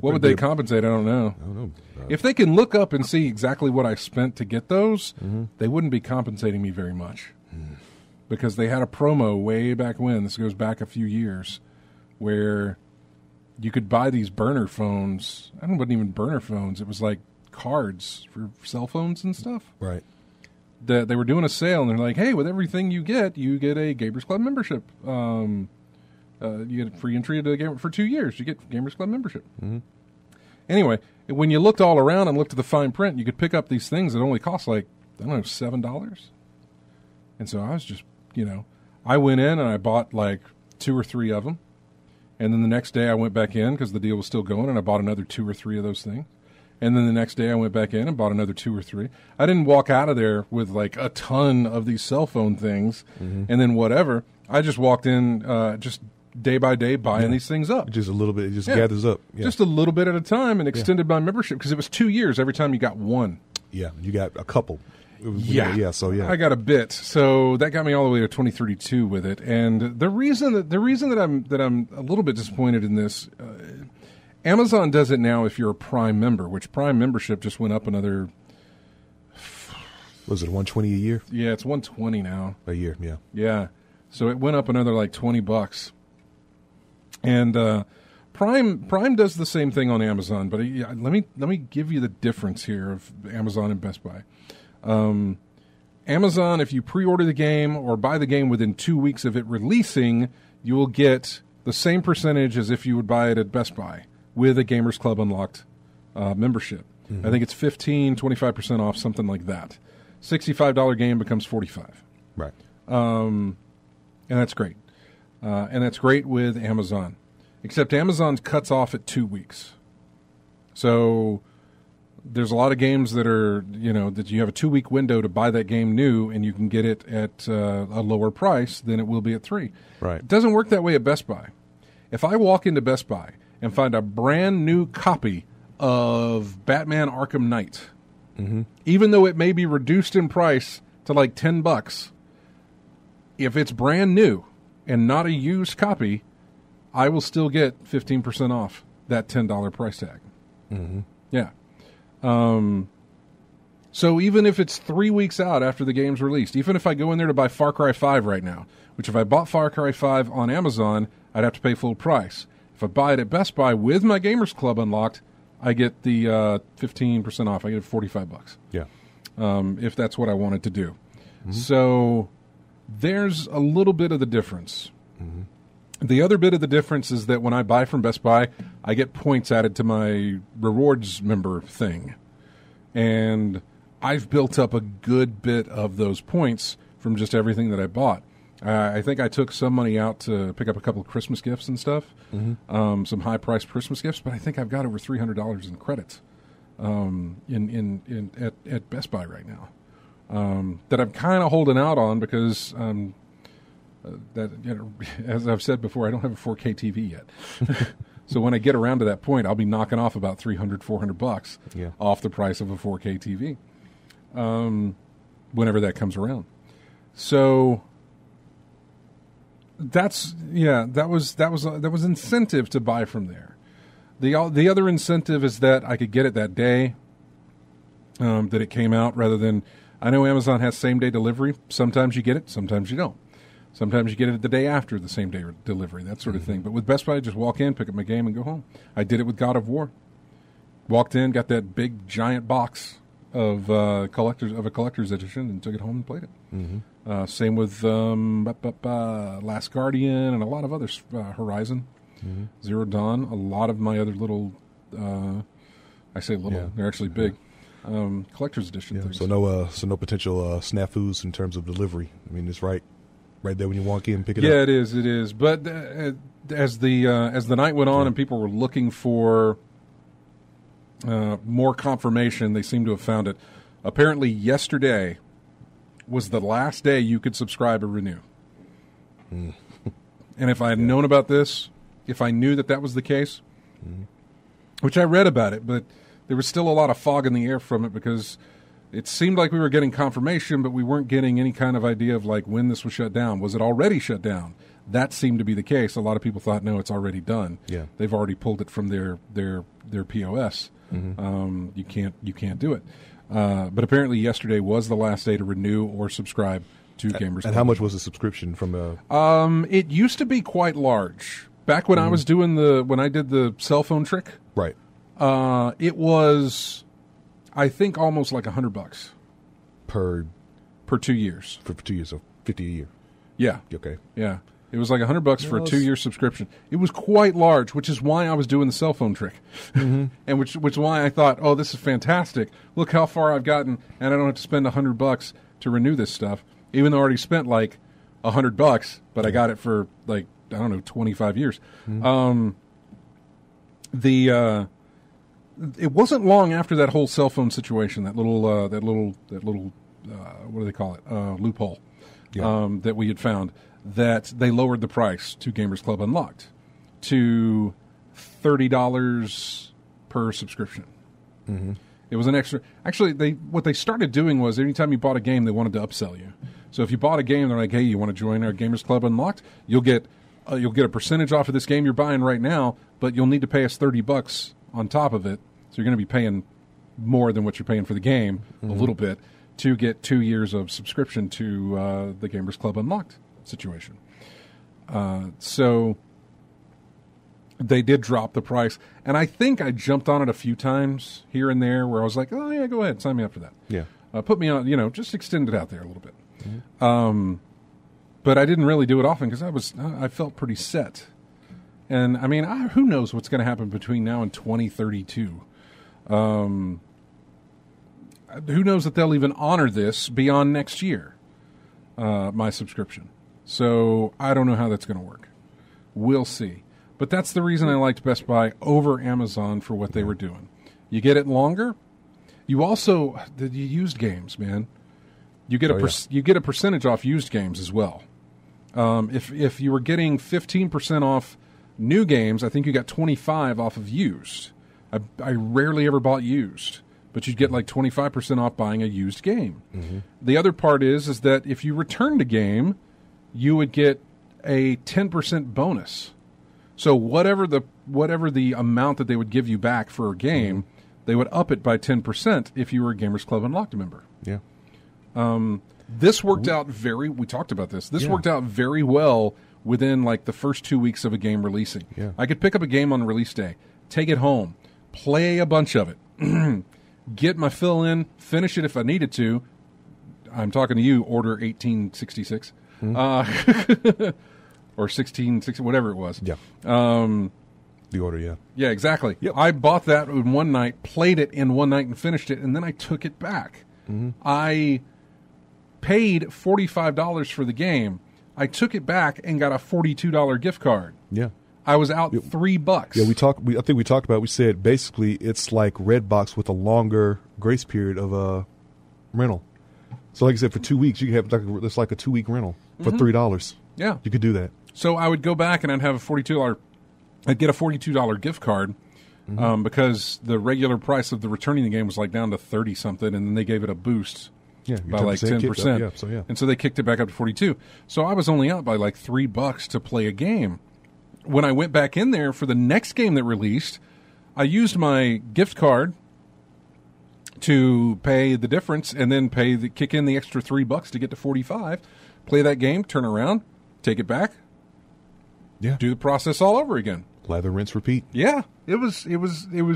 A: what would they compensate? I don't know. If they can look up and see exactly what I spent to get those, they wouldn't be compensating me very much, because they had a promo way back when. This goes back a few years, where you could buy these burner phones. It wasn't even burner phones. It was like cards for cell phones and stuff.
B: Right.
A: That they were doing a sale, and they're like, "Hey, with everything you get a Gamers Club membership. You get free entry into the game for 2 years. You get Gamers Club membership." Anyway, when you looked all around and looked at the fine print, you could pick up these things that only cost $7. And so I was just, I went in and I bought 2 or 3 of them. And then the next day I went back in because the deal was still going, and I bought another 2 or 3 of those things. And then the next day I went back in and bought another 2 or 3. I didn't walk out of there with a ton of these cell phone things and then whatever. I just walked in just day by day buying these things up.
B: Just a little bit. It just gathers up. Yeah.
A: Just a little bit at a time, and extended my membership because it was 2 years every time you got one.
B: Yeah, you got a couple.
A: I got a bit. So that got me all the way to 2032 with it. And the reason that I'm a little bit disappointed in this, Amazon does it now if you're a Prime member, which Prime membership just went up another.
B: Was it $120 a year?
A: Yeah, it's $120 now.
B: A year, yeah.
A: Yeah. So it went up another $20. And Prime does the same thing on Amazon, but let me give you the difference here of Amazon and Best Buy. Amazon, if you pre-order the game or buy the game within 2 weeks of it releasing, you will get the same percentage as if you would buy it at Best Buy with a Gamers Club Unlocked membership. Mm-hmm. I think it's 25% off, something like that. $65 game becomes $45.
B: Right.
A: And that's great. And that's great with Amazon. Except Amazon cuts off at 2 weeks. So there's a lot of games that are, that you have a 2-week window to buy that game new, and you can get it at a lower price than it will be at 3.
B: Right.
A: It doesn't work that way at Best Buy. If I walk into Best Buy and find a brand new copy of Batman Arkham Knight, mm-hmm. even though it may be reduced in price to like $10, if it's brand new and not a used copy, I will still get 15% off that $10 price tag.
B: Mm-hmm.
A: Yeah. So even if it's 3 weeks out after the game's released, even if I go in there to buy Far Cry 5 right now, which if I bought Far Cry 5 on Amazon, I'd have to pay full price. If I buy it at Best Buy with my Gamers Club unlocked, I get the 15% off. I get $45.
B: Yeah.
A: If that's what I wanted to do.
B: Mm-hmm.
A: So there's a little bit of the difference.
B: Mm-hmm.
A: The other bit of the difference is that when I buy from Best Buy, I get points added to my rewards member thing. And I've built up a good bit of those points from just everything that I bought. I think I took some money out to pick up a couple of Christmas gifts and stuff, mm-hmm. Some high-priced Christmas gifts, but I think I've got over $300 in credits at Best Buy right now that I'm kind of holding out on because as I've said before, I don't have a 4K TV yet. So when I get around to that point, I'll be knocking off about $300-$400 off the price of a 4K TV whenever that comes around. So that was incentive to buy from there. The other incentive is that I could get it that day that it came out, rather than, I know Amazon has same day delivery. Sometimes you get it, sometimes you don't. Sometimes you get it the day after the same day delivery, that sort of thing. But with Best Buy, I just walk in, pick up my game, and go home. I did it with God of War. Walked in, got that big giant box of a collector's edition, and took it home and played it. Mm-hmm. Same with Last Guardian and a lot of others. Horizon, mm-hmm. Zero Dawn. A lot of my other little, I say little, they're actually big. Collector's edition things.
B: So no potential snafus in terms of delivery. I mean, it's right there when you walk in and pick it up.
A: Yeah, it is. But as the night went on and people were looking for more confirmation, they seem to have found it. Apparently, yesterday was the last day you could subscribe or renew. Mm. And if I had known about this, if I knew that was the case, which I read about it, but there was still a lot of fog in the air from it because it seemed like we were getting confirmation, but we weren't getting any kind of idea of like when this was shut down. Was it already shut down? That seemed to be the case. A lot of people thought, no, it's already done. Yeah. They've already pulled it from their POS. Mm-hmm. You can't do it. But apparently yesterday was the last day to renew or subscribe to Gamers Club.
B: And how much was the subscription from
A: it used to be quite large. Back when I was doing when I did the cell phone trick.
B: Right.
A: It was, I think, almost like $100
B: per
A: 2 years.
B: For 2 years, so $50 a year.
A: Yeah.
B: Okay.
A: Yeah. It was like $100 for a 2-year subscription. It was quite large, which is why I was doing the cell phone trick, mm-hmm. and which is why I thought, oh, this is fantastic. Look how far I've gotten, and I don't have to spend $100 to renew this stuff, even though I already spent like $100, but I got it for like, I don't know, 25 years. Mm-hmm. It wasn't long after that whole cell phone situation, that little what do they call it? Loophole that we had found, that they lowered the price to Gamers Club Unlocked to $30 per subscription. Mm-hmm. It was an extra. Actually, what they started doing was anytime you bought a game, they wanted to upsell you. So if you bought a game, they're like, "Hey, you want to join our Gamers Club Unlocked? You'll get a percentage off of this game you're buying right now, but you'll need to pay us $30 on top of it. So you're going to be paying more than what you're paying for the game, a little bit, to get 2 years of subscription to the Gamers Club Unlocked situation." So they did drop the price, and I think I jumped on it a few times here and there where I was like, "Oh yeah, go ahead, sign me up for that."
B: Yeah,
A: put me on, just extend it out there a little bit. But I didn't really do it often because I felt pretty set. And, I mean, who knows what's going to happen between now and 2032. Who knows that they'll even honor this beyond next year, my subscription. So I don't know how that's going to work. We'll see. But that's the reason I liked Best Buy over Amazon for what they were doing. You get it longer. You also, the used games, man. You get you get a percentage off used games as well. If you were getting 15% off new games, I think you got 25 off of used. I rarely ever bought used, but you'd get like 25% off buying a used game. Mm-hmm. The other part is that if you returned a game, you would get a 10% bonus. So whatever the amount that they would give you back for a game, they would up it by 10% if you were a Gamers Club Unlocked member.
B: Yeah.
A: This worked out we talked about this. This worked out very well within like the first 2 weeks of a game releasing.
B: Yeah.
A: I could pick up a game on release day, take it home, play a bunch of it, get my fill in, finish it if I needed to. I'm talking to you, Order 1866. Or 1660, whatever it was.
B: Yeah. The Order, yeah.
A: Yeah, exactly.
B: Yep.
A: I bought that in one night, played it in one night, and finished it, and then I took it back. Mm-hmm. I paid $45 for the game. I took it back and got a $42 gift card.
B: Yeah.
A: I was out $3.
B: Yeah, I think we talked about it. We said basically it's like Redbox with a longer grace period of a rental. So like I said, for 2 weeks, you can have it's like a 2 week rental for $3.
A: Yeah.
B: You could do that.
A: So I would go back and I'd have I'd get a $42 gift card because the regular price of returning the game was like down to 30 something, and then they gave it a boost by like 10%. And so they kicked it back up to 42. So I was only out by like $3 to play a game. When I went back in there for the next game that released, I used my gift card to pay the difference and then kick in the extra $3 to get to 45. Play that game, turn around, take it back.
B: Yeah.
A: Do the process all over again.
B: Lather, rinse, repeat.
A: Yeah. It was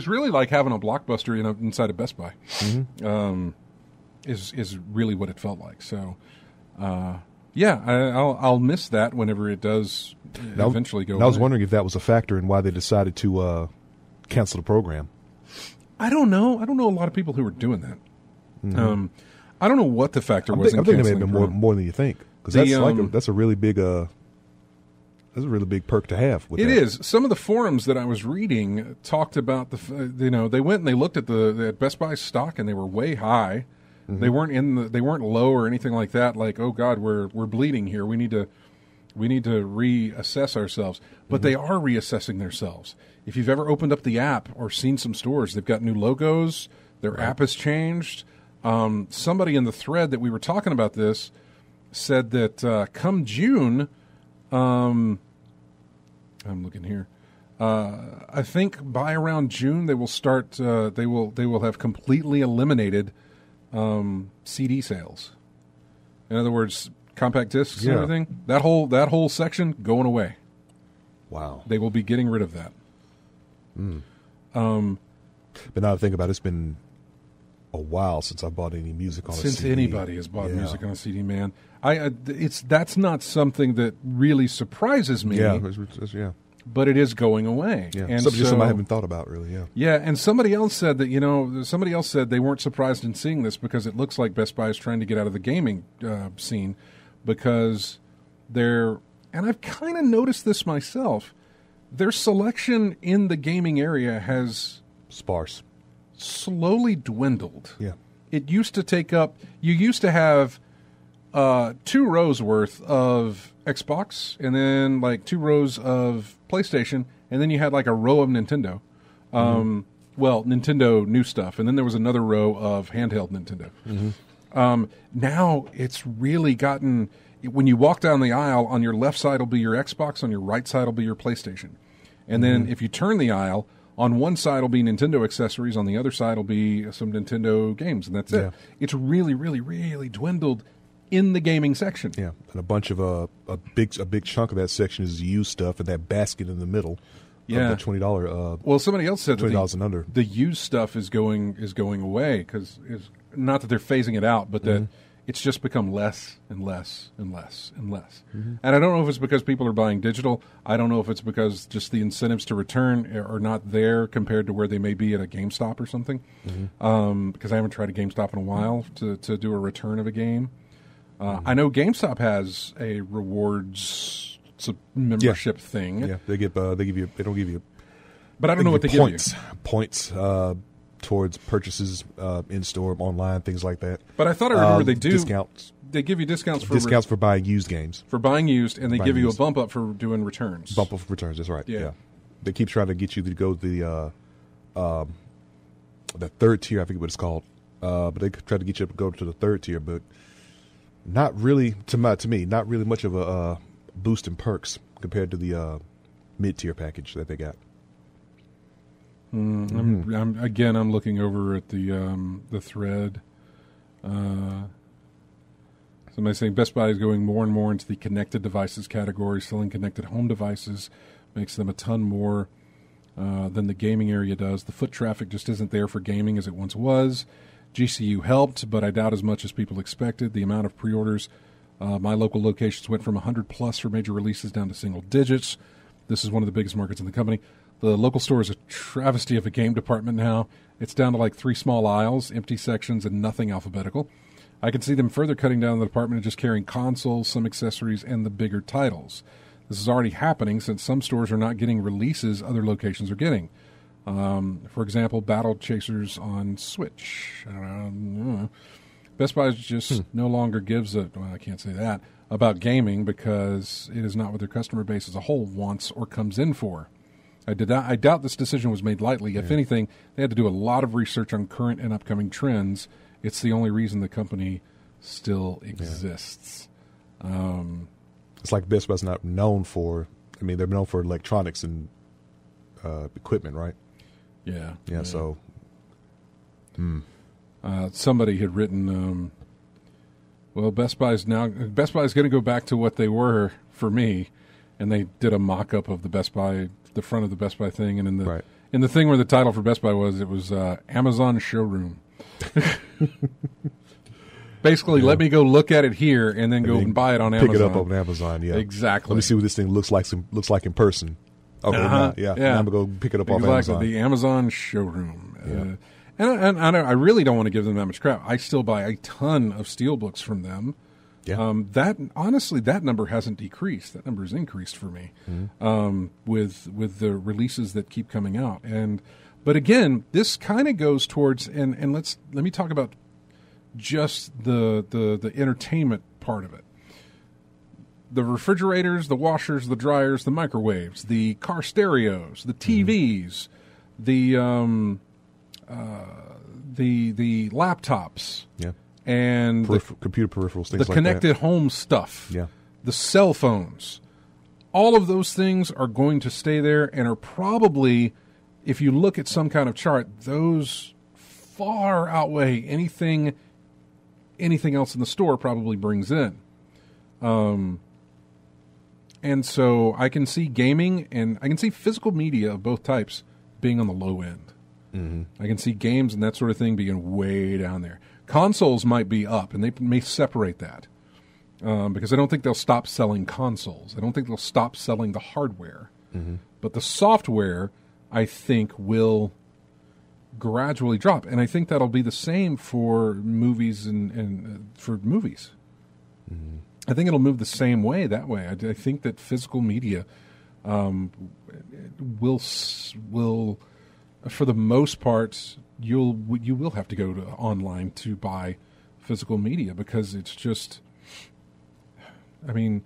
A: really like having a Blockbuster inside of Best Buy. Mm-hmm. Is really what it felt like. So, I'll miss that whenever it does eventually go away.
B: I was wondering if that was a factor in why they decided to cancel the program.
A: I don't know. I don't know a lot of people who are doing that. Mm-hmm. I don't know what the factor was.
B: I think it may have been more than you think, because that's a really big perk to have. It
A: is. Some of the forums that I was reading talked about they went and they looked at the Best Buy stock and they were way high. Mm-hmm. They weren't low or anything like that. Like, oh God, we're bleeding here. We need to reassess ourselves. But they are reassessing themselves. If you've ever opened up the app or seen some stores, they've got new logos. Their app has changed. Somebody in the thread that we were talking about this said that come June, I'm looking here. I think by around June they will start. They will have completely eliminated CD sales. In other words, compact discs and everything. That whole section going away.
B: Wow.
A: They will be getting rid of that.
B: But now I think about it, it's been a while since I bought any music on a CD.
A: Since anybody has bought music on a CD, man. That's not something that really surprises me.
B: Yeah,
A: but it is going away.
B: Yeah,
A: and
B: something I haven't thought about really. Yeah,
A: yeah. And somebody else said that they weren't surprised in seeing this because it looks like Best Buy is trying to get out of the gaming scene because and I've kind of noticed this myself. Their selection in the gaming area has slowly dwindled.
B: Yeah,
A: it used to take up. You used to have 2 rows worth of Xbox, and then like 2 rows of PlayStation, and then you had like a row of Nintendo. Nintendo new stuff, and then there was another row of handheld Nintendo. Mm-hmm. Now it's really gotten. When you walk down the aisle, on your left side will be your Xbox, on your right side will be your PlayStation. And then if you turn the aisle, on one side will be Nintendo accessories, on the other side will be some Nintendo games, and that's it. It's really, really, really dwindled in the gaming section.
B: Yeah, and a bunch of a big chunk of that section is used stuff, and that basket in the middle.
A: Yeah,
B: the $20.
A: Well, somebody else said
B: $20 and under.
A: The used stuff is going away because it's not that they're phasing it out, but that it's just become less and less and less and less. And I don't know if it's because people are buying digital. I don't know if it's because just the incentives to return are not there compared to where they may be at a GameStop or something. Because I haven't tried a GameStop in a while to do a return of a game. I know GameStop has a rewards membership thing.
B: Yeah, they don't give you.
A: But I don't know what they give you.
B: Points towards purchases in store, online, things like that.
A: But I thought I remember they do
B: discounts.
A: They give you discounts for
B: buying used games.
A: For buying used, and they give you a bump up for doing returns.
B: Bump up for returns. That's right. Yeah. They keep trying to get you to go to the third tier. I forget what it's called. But they try to get you to go to the third tier, but not really to me. Not really much of a boost in perks compared to the mid tier package that they got.
A: I'm looking over at the thread. Somebody saying Best Buy is going more and more into the connected devices category. Selling connected home devices makes them a ton more than the gaming area does. The foot traffic just isn't there for gaming as it once was. GCU helped, but I doubt as much as people expected. The amount of pre-orders, my local locations went from 100 plus for major releases down to single digits. This is one of the biggest markets in the company. The local store is a travesty of a game department now. It's down to like 3 small aisles, empty sections, and nothing alphabetical. I can see them further cutting down the department and just carrying consoles, some accessories, and the bigger titles. This is already happening since some stores are not getting releases other locations are getting. For example, Battle Chasers on Switch. Best Buy just no longer gives I can't say that, about gaming because it is not what their customer base as a whole wants or comes in for. I doubt this decision was made lightly. If anything, they had to do a lot of research on current and upcoming trends. It's the only reason the company still exists.
B: It's like Best Buy's not known for. I mean, they're known for electronics and equipment, right?
A: Yeah.
B: So,
A: somebody had written, well, Best Buy is going to go back to what they were for me, and they did a mock-up of the Best Buy, the front of the Best Buy thing, and in the thing where the title for Best Buy was Amazon Showroom. Basically, let me go look at it here and then go and buy it on Amazon.
B: Pick it up on Amazon, yeah.
A: Exactly.
B: Let me see what this thing looks like in person. Okay, now I'm going to go pick it up off Amazon.
A: The Amazon Showroom. And I really don't want to give them that much crap. I still buy a ton of steelbooks from them.
B: Yeah.
A: That number hasn't decreased. That number has increased for me with the releases that keep coming out. But again, this kind of goes towards and let me talk about just the entertainment part of it. The refrigerators, the washers, the dryers, the microwaves, the car stereos, the TVs, the laptops, and
B: computer peripherals, things
A: the
B: like that.
A: connected home stuff, the cell phones. All of those things are going to stay there and are probably, if you look at some kind of chart, those far outweigh anything else in the store probably brings in. And so I can see gaming and I can see physical media of both types being on the low end. I can see games and that sort of thing being way down there. Consoles might be up, and they may separate that because I don't think they'll stop selling consoles. I don't think they'll stop selling the hardware. But the software, I think, will gradually drop. And I think that'll be the same for movies and for movies. I think it'll move the same way that way. I think that physical media will, for the most part, you will have to go to online to buy physical media because it's just, I mean,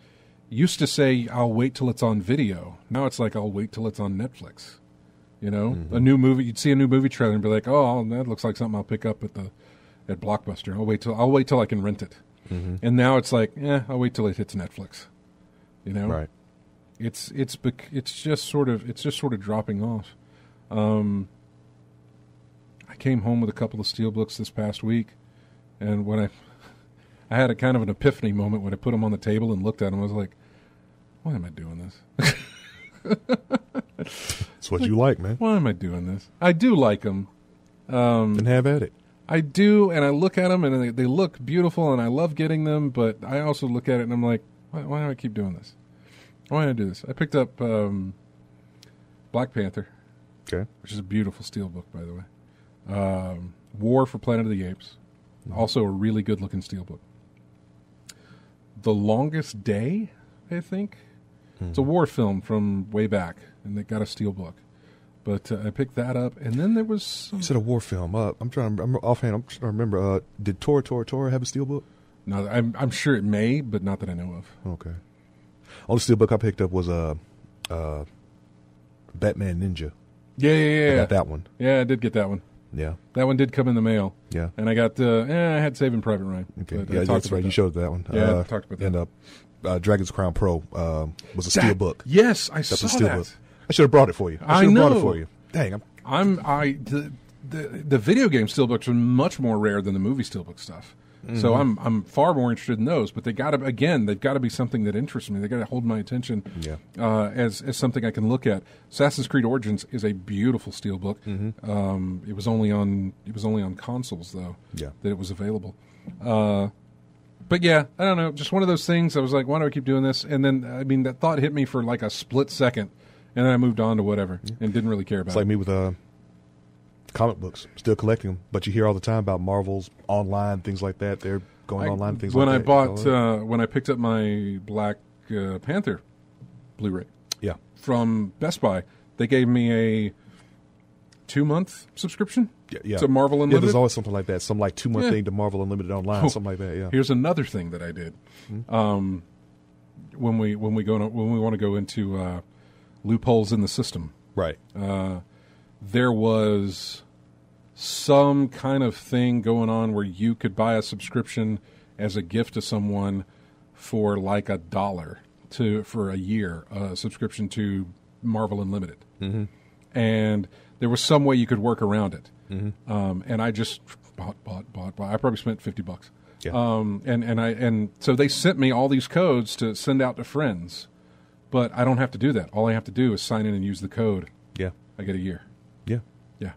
A: used to say I'll wait till it's on video. Now it's like I'll wait till it's on Netflix. You know, a new movie, you'd see a new movie trailer and be like, oh, that looks like something I'll pick up at Blockbuster. I'll wait till I can rent it. And now it's like, I'll wait till it hits Netflix. You know,
B: right?
A: It's just sort of dropping off. I came home with a couple of steelbooks this past week, and when I had a kind of an epiphany moment when I put them on the table and looked at them. I was like, why am I doing this?
B: It's what you like, man.
A: Why am I doing this? I do like them.
B: Then have at it.
A: I do, and I look at them, and they look beautiful, and I love getting them, but I also look at it, and I'm like, why do I keep doing this? Why do I do this? I picked up Black Panther, which is a beautiful steelbook, by the way. War for Planet of the Apes, also a really good-looking steelbook. The Longest Day, I think. It's a war film from way back, and they got a steelbook. But I picked that up, and then there was some...
B: You said a war film. I'm trying to remember. Did Tora have a steelbook?
A: No, I'm sure it may, but not that I know of.
B: Okay. Only steelbook I picked up was Batman Ninja.
A: Yeah.
B: I got that one.
A: Yeah, I did get that one.
B: Yeah.
A: That one did come in the mail.
B: Yeah.
A: And I got, I had Saving Private Ryan.
B: Okay. Yeah, that's right. You showed that one.
A: Yeah, I talked about that.
B: And Dragon's Crown Pro was a steelbook.
A: Yes, I saw that.
B: I should have brought it for you.
A: I know.
B: Brought it for you. Dang.
A: The video game steelbooks are much more rare than the movie steelbook stuff. Mm-hmm. So I'm far more interested in those. But they've got to be something that interests me. They got to hold my attention.
B: Yeah.
A: As something I can look at. Assassin's Creed Origins is a beautiful steelbook. Mm-hmm. It was only on consoles though.
B: Yeah.
A: That it was available. But yeah, I don't know. Just one of those things. I was like, why do I keep doing this? And then that thought hit me for like a split second. And then I moved on to whatever and didn't really care about it.
B: It's like me with comic books. Still collecting them. But you hear all the time about Marvel's online, things like that. They're going online, things like that.
A: When I picked up my Black Panther Blu-ray from Best Buy, they gave me a 2-month subscrition to Marvel Unlimited.
B: Yeah, there's always something like that. Some like 2-month thing to Marvel Unlimited online, something like that, yeah.
A: Here's another thing that I did. Mm-hmm. When we want to go into loopholes in the system.
B: Right.
A: There was some kind of thing going on where you could buy a subscription as a gift to someone for like $1 for a year, a subscription to Marvel Unlimited. Mm-hmm. And there was some way you could work around it. Mm-hmm. And I just bought. I probably spent $50.
B: Yeah.
A: And so they sent me all these codes to send out to friends. But I don't have to do that. All I have to do is sign in and use the code.
B: Yeah.
A: I get a year.
B: Yeah.
A: Yeah.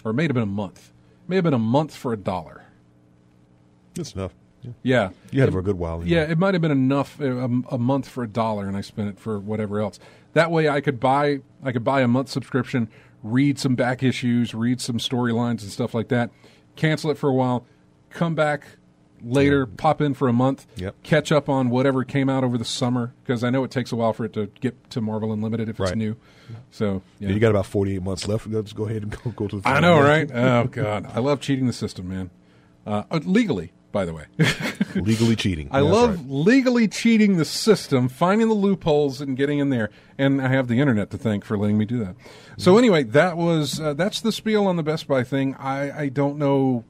A: Or it may have been a month. It may have been a month for $1.
B: That's enough.
A: Yeah.
B: You had it for a good while.
A: Yeah, it might have been enough, a month for $1, and I spent it for whatever else. That way I could buy a month subscription, read some back issues, read some storylines and stuff like that, cancel it for a while, come back later, pop in for a month, catch up on whatever came out over the summer, because I know it takes a while for it to get to Marvel Unlimited if it's new. So
B: you got about 48 months left. Let's go ahead and go to the
A: I know, right? Oh, God. I love cheating the system, man. Legally, by the way.
B: Legally cheating.
A: I love legally cheating the system, finding the loopholes and getting in there. And I have the internet to thank for letting me do that. So anyway, that's the spiel on the Best Buy thing. I don't know...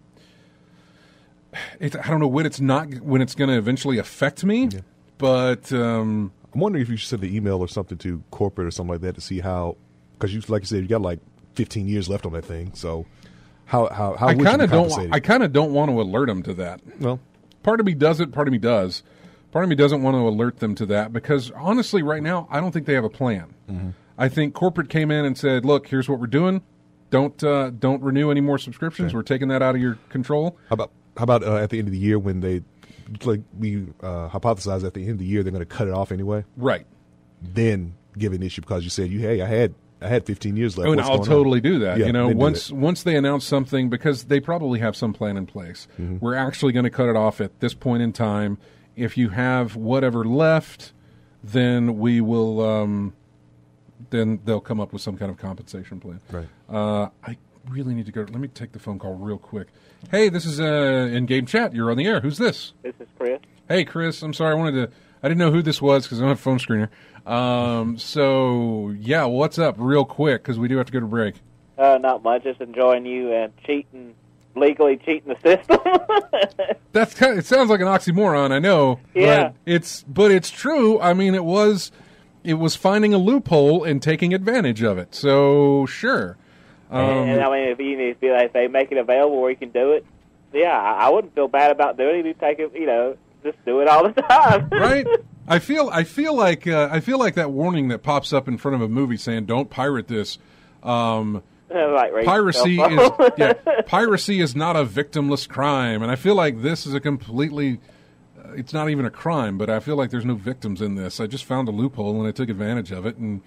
A: I don't know when it's going to eventually affect me, but
B: I'm wondering if you should send an email or something to corporate or something like that to see how, because like you said, you got like 15 years left on that thing. So how
A: I kind of don't want to alert them to that.
B: Well,
A: part of me does it, part of me does. Part of me doesn't want to alert them to that because honestly, right now, I don't think they have a plan. Mm-hmm. I think corporate came in and said, "Look, here's what we're doing. Don't renew any more subscriptions. We're taking that out of your control."
B: How about at the end of the year when we hypothesize at the end of the year they're going to cut it off anyway?
A: Right.
B: Then give an issue because you said, "Hey, I had 15 years left."
A: Oh, and I'll totally do that. Yeah, once they announce something, because they probably have some plan in place. Mm-hmm. We're actually going to cut it off at this point in time. If you have whatever left, then we will. Then they'll come up with some kind of compensation plan.
B: Right.
A: I really need to go. Let me take the phone call real quick. Hey, this is in-game chat. You're on the air. Who's this?
C: This is Chris.
A: Hey, Chris. I'm sorry. I didn't know who this was because I don't have a phone screener. So, yeah, what's up real quick because we do have to go to break.
C: Not much. Just enjoying you and legally cheating the system.
A: It sounds like an oxymoron, I know.
C: Yeah.
A: But it's true. I mean, it was finding a loophole and taking advantage of it. So, sure.
C: And I mean, if they make it available where you can do it, I wouldn't feel bad about doing it. You take it, just do it all the time.
A: Right? I feel like that warning that pops up in front of a movie saying "Don't pirate this."
C: Like raise
A: piracy
C: yourself
A: is
C: up.
A: piracy is not a victimless crime, and I feel like this is a completely. It's not even a crime, but I feel like there's no victims in this. I just found a loophole and I took advantage of it, and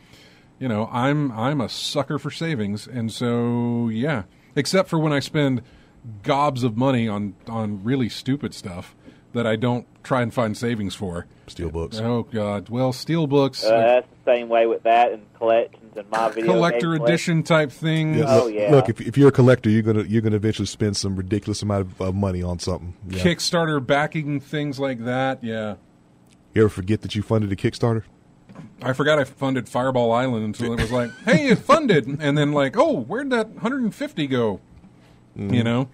A: I'm a sucker for savings, and so yeah. Except for when I spend gobs of money on really stupid stuff that I don't try and find savings for.
B: Steel books.
A: Oh God! Well, steel books.
C: That's the same way with that and collections and my video
A: Collector
C: game
A: edition type things.
B: Yeah,
C: Oh,
B: look,
C: yeah.
B: Look, if you're a collector, you're gonna eventually spend some ridiculous amount of money on something. Yeah.
A: Kickstarter backing, things like that. Yeah.
B: You ever forget that you funded a Kickstarter?
A: I forgot I funded Fireball Island until it was like, hey, it funded. And then like, oh, where'd that 150 go? You know?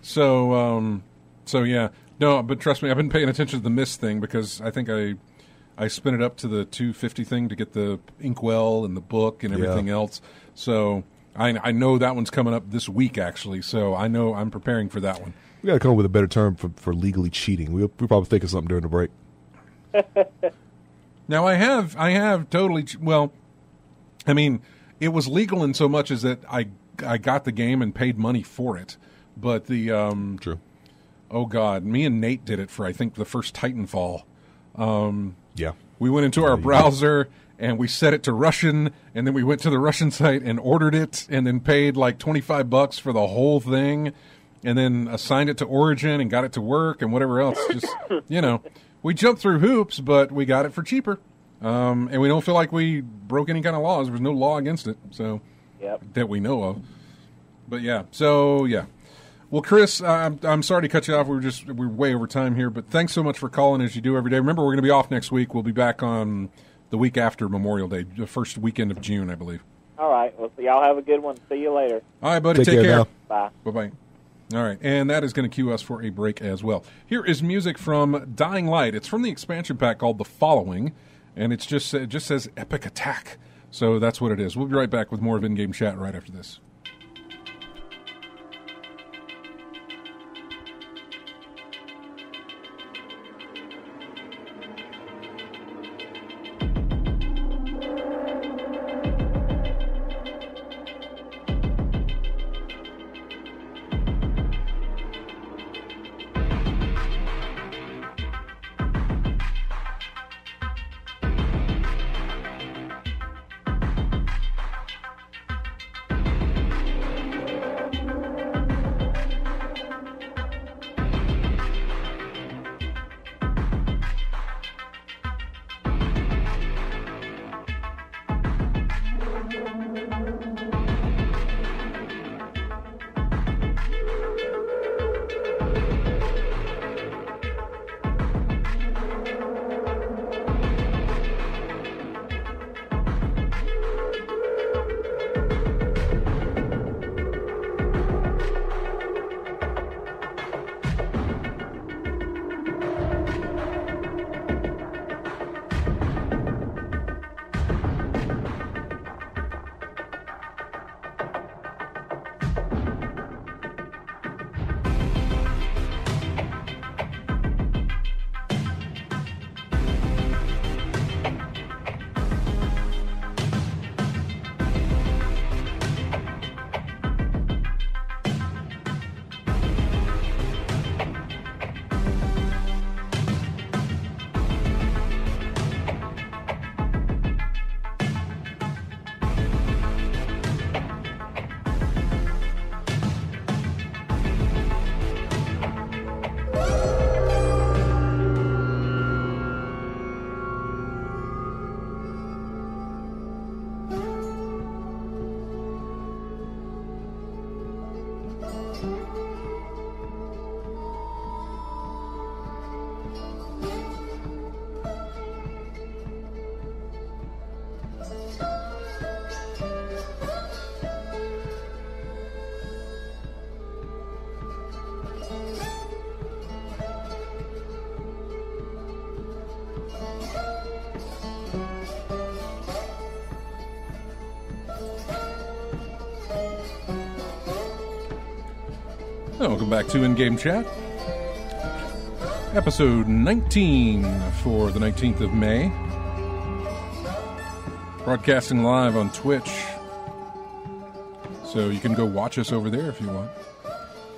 A: So yeah. No, but trust me, I've been paying attention to the Mist thing because I think I spent it up to the 250 thing to get the inkwell and the book and everything else. So I know that one's coming up this week, actually. So I know I'm preparing for that one.
B: We got to come up with a better term for legally cheating. We'll probably think of something during the break.
A: Now I have totally. Well, I mean, it was legal in so much as that I got the game and paid money for it, but the
B: True.
A: Oh God, me and Nate did it for I think the first Titanfall.
B: Yeah.
A: We went into our browser and we set it to Russian, and then we went to the Russian site and ordered it, and then paid like $25 for the whole thing, and then assigned it to Origin and got it to work and whatever else. Just we jumped through hoops, but we got it for cheaper, and we don't feel like we broke any kind of laws. There was no law against it, so that we know of. But yeah, so yeah. Well, Chris, I'm sorry to cut you off. We're way over time here, but thanks so much for calling as you do every day. Remember, we're going to be off next week. We'll be back on the week after Memorial Day, the first weekend of June, I believe.
C: All right. Well, so y'all have a good one. See you later.
A: All right, buddy. Take care.
B: Now.
C: Bye.
A: Bye-bye. All right, and that is going to cue us for a break as well. Here is music from Dying Light. It's from the expansion pack called The Following, and it just says Epic Attack. So that's what it is. We'll be right back with more of In-Game Chat right after this. Welcome back to In-Game Chat. Episode 19 for the 19th of May. Broadcasting live on Twitch. So you can go watch us over there if you want.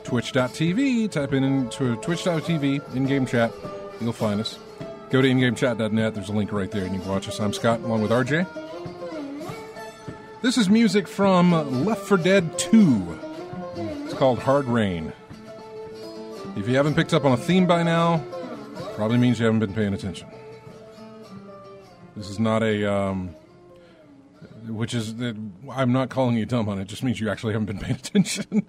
A: Twitch.tv, type into twitch.tv, in-game chat, you'll find us. Go to ingamechat.net, there's a link right there, and you can watch us. I'm Scott, along with RJ. This is music from Left 4 Dead 2. It's called Hard Rain. If you haven't picked up on a theme by now, probably means you haven't been paying attention. This is not a... I'm not calling you dumb on it. It just means you actually haven't been paying attention.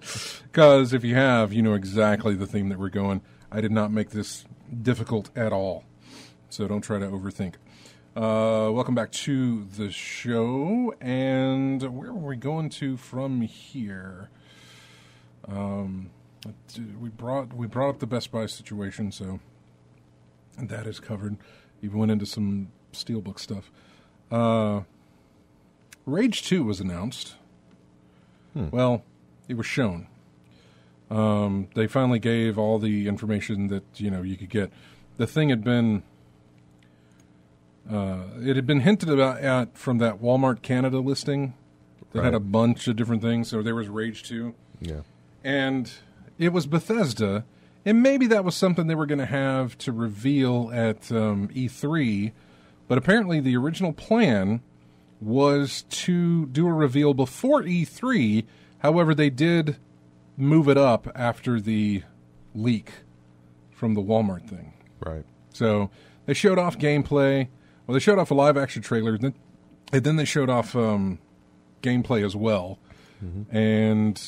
A: Because if you have, you know exactly the theme that we're going. I did not make this difficult at all. So don't try to overthink. Welcome back to the show. And where are we going to from here? We brought up the Best Buy situation, so that is covered. Even went into some Steelbook stuff. Rage 2 was announced. Well, it was shown. They finally gave all the information that you could get. The thing had been it had been hinted at from that Walmart Canada listing that had a bunch of different things. So there was Rage 2.
B: Yeah.
A: And it was Bethesda, and maybe that was something they were going to have to reveal at E3, but apparently the original plan was to do a reveal before E3. However, they did move it up after the leak from the Walmart thing.
B: Right.
A: So they showed off gameplay. Well, they showed off a live-action trailer, and then they showed off gameplay as well. Mm-hmm. And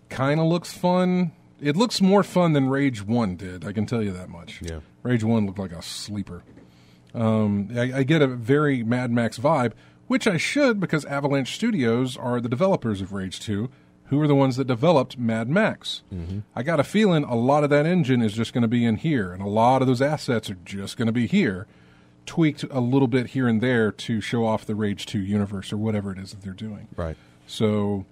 A: kind of looks fun. It looks more fun than Rage 1 did, I can tell you that much.
B: Yeah.
A: Rage 1 looked like a sleeper. I get a very Mad Max vibe, which I should because Avalanche Studios are the developers of Rage 2, who are the ones that developed Mad Max. Mm-hmm. I got a feeling a lot of that engine is just going to be in here, and a lot of those assets are just going to be here, tweaked a little bit here and there to show off the Rage 2 universe or whatever it is that they're doing.
B: Right. So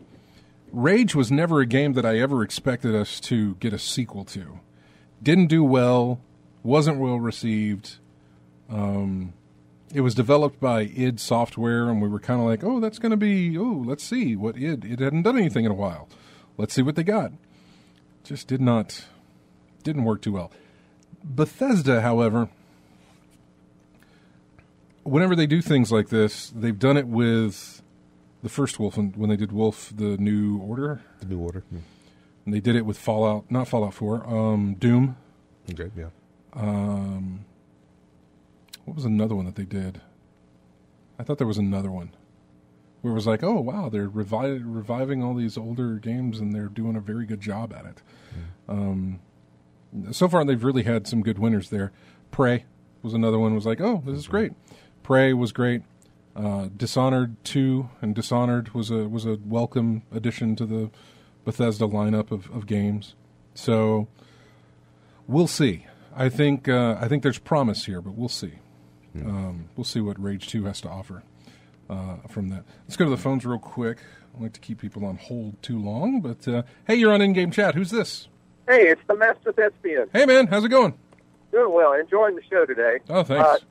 A: Rage was never a game that I ever expected us to get a sequel to. Didn't do well, wasn't well received. It was developed by id Software, and we were kind of like, oh, that's going to be, let's see what id. It hadn't done anything in a while. Let's see what they got. Just didn't work too well. Bethesda, however, whenever they do things like this, they've done it with the first Wolf, when they did Wolf, the New Order.
B: The New Order. Yeah.
A: And they did it with not Fallout 4, Doom.
B: Okay, yeah.
A: What was another one that they did? I thought there was another one where it was like, oh, wow, they're reviving all these older games, and they're doing a very good job at it. So far, they've really had some good winners there. Prey was another one. Was like, oh, this is great. Prey was great. Dishonored 2 and Dishonored was a welcome addition to the Bethesda lineup of games. So we'll see. I think there's promise here, but we'll see. We'll see what Rage 2 has to offer from that. Let's go to the phones real quick. I don't like to keep people on hold too long, but hey, you're on In-Game Chat. Who's this?
D: Hey, it's the Master Thespian.
A: Hey, man, how's it going?
D: Doing well. Enjoying the show today.
A: Oh, thanks.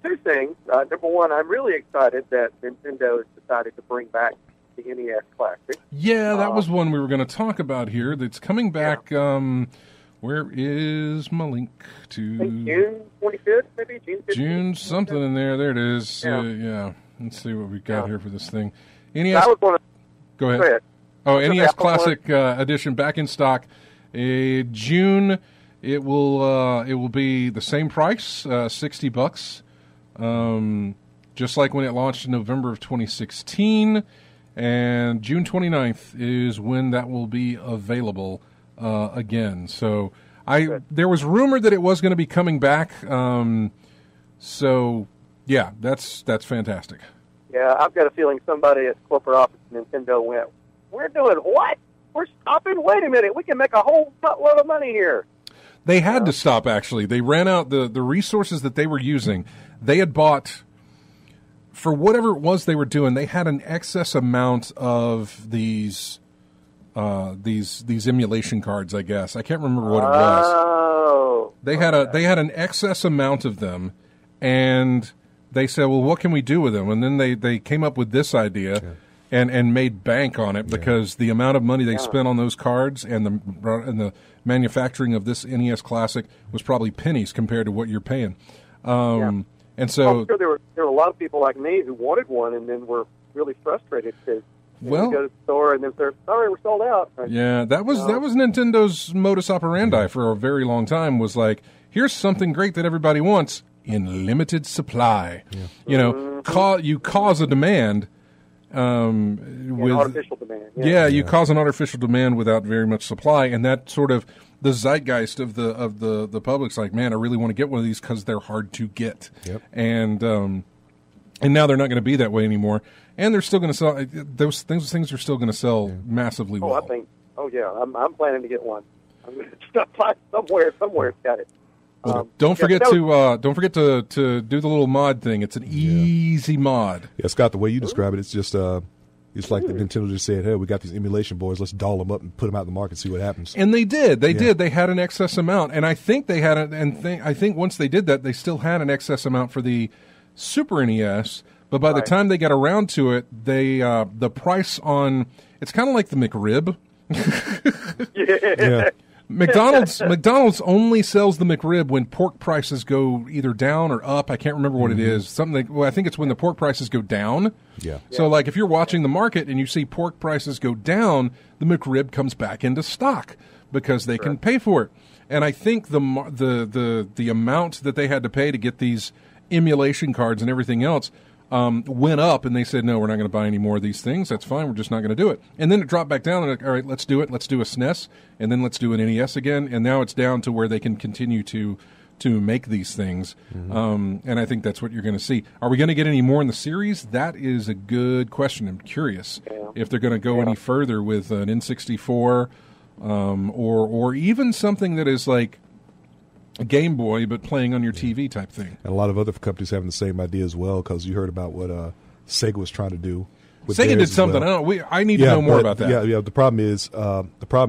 D: Two things. Number one, I'm really excited that Nintendo has decided to bring back the NES Classic.
A: Yeah, that was one we were going to talk about here. That's coming back. Yeah. Where is my link to?
D: June 25th, maybe? June 15th?
A: June something in there. There it is. Yeah. Let's see what we got here for this thing. NES. Go ahead. Oh, NES Classic Edition back in stock. June. It will be the same price, $60. Just like when it launched in November of 2016. And June 29th is when that will be available again. So there was rumor that it was going to be coming back. So yeah, that's fantastic.
D: Yeah, I've got a feeling somebody at the corporate office of Nintendo went, "We're doing what? We're stopping? Wait a minute, we can make a whole buttload of money here."
A: They had to stop, actually. They ran out the resources that they were using. They had bought, for whatever it was they were doing, they had an excess amount of these emulation cards, I guess. I can't remember what it was.
D: Oh.
A: They had an excess amount of them, and they said, well, what can we do with them? And then they came up with this idea. and made bank on it because the amount of money they spent on those cards and the manufacturing of this NES Classic was probably pennies compared to what you're paying. And so
D: I'm sure there were a lot of people like me who wanted one and then were really frustrated because you go to the store and they're sorry, we're sold out.
A: Yeah, that was Nintendo's modus operandi for a very long time. Was like, here's something great that everybody wants in limited supply. Yeah. You know, you cause a demand. With
D: artificial demand.
A: You cause an artificial demand without very much supply, and that sort of the zeitgeist of the public's like, man, I really want to get one of these because they're hard to get.
B: Yep.
A: And now they're not going to be that way anymore, and they're still going to sell those things. Things are still going to sell massively well.
D: I'm planning to get one. I'm going to find somewhere. Somewhere's got it.
A: Don't forget to do the little mod thing. It's an easy mod.
B: Yeah, Scott, the way you describe it, it's just it's like the Nintendo just said, hey, we got these emulation boys, let's doll them up and put them out in the market and see what happens.
A: And they did. They did. They had an excess amount, and I think they had I think once they did that, they still had an excess amount for the Super NES. But by the time they got around to it, they the price on it's kind of like the McRib.
B: Yeah.
A: McDonald's only sells the McRib when pork prices go either down or up. I can't remember what it is. I think it's when the pork prices go down.
B: Yeah.
A: So like if you're watching the market and you see pork prices go down, the McRib comes back into stock because they can pay for it. And I think the amount that they had to pay to get these emulation cards and everything else went up, and they said, no, we're not going to buy any more of these things. That's fine. We're just not going to do it. And then it dropped back down, and like, all right, let's do it. Let's do a SNES, and then let's do an NES again. And now it's down to where they can continue to make these things. And I think that's what you're going to see. Are we going to get any more in the series? That is a good question. I'm curious if they're going to go any further with an N64 or even something that is like a Game Boy, but playing on your TV type thing.
B: And a lot of other companies having the same idea as well, because you heard about what Sega was trying to do.
A: Sega did something. Well. I need to know more about that.
B: Yeah. The problem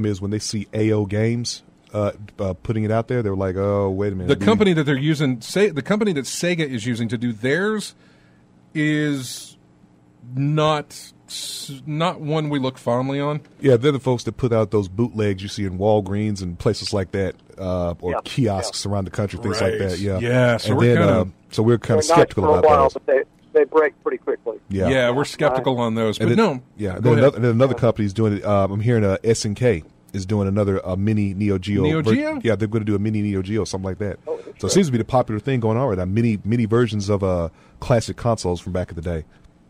B: is when they see AO Games putting it out there, they're like, oh, wait a minute.
A: The company that they're using, the company that Sega is using to do theirs, is not one we look fondly on.
B: Yeah, they're the folks that put out those bootlegs you see in Walgreens and places like that, or kiosks around the country, things like that.
A: Yeah. So we're kind of
B: skeptical about those.
D: But they break pretty quickly.
A: Yeah, we're skeptical on those. But
B: and then another company's doing it. I'm hearing SNK is doing another mini Neo Geo.
A: Neo Geo?
B: Yeah, they're going to do a mini Neo Geo, something like that. So it seems to be the popular thing going on right now. Mini versions of classic consoles from back in the day.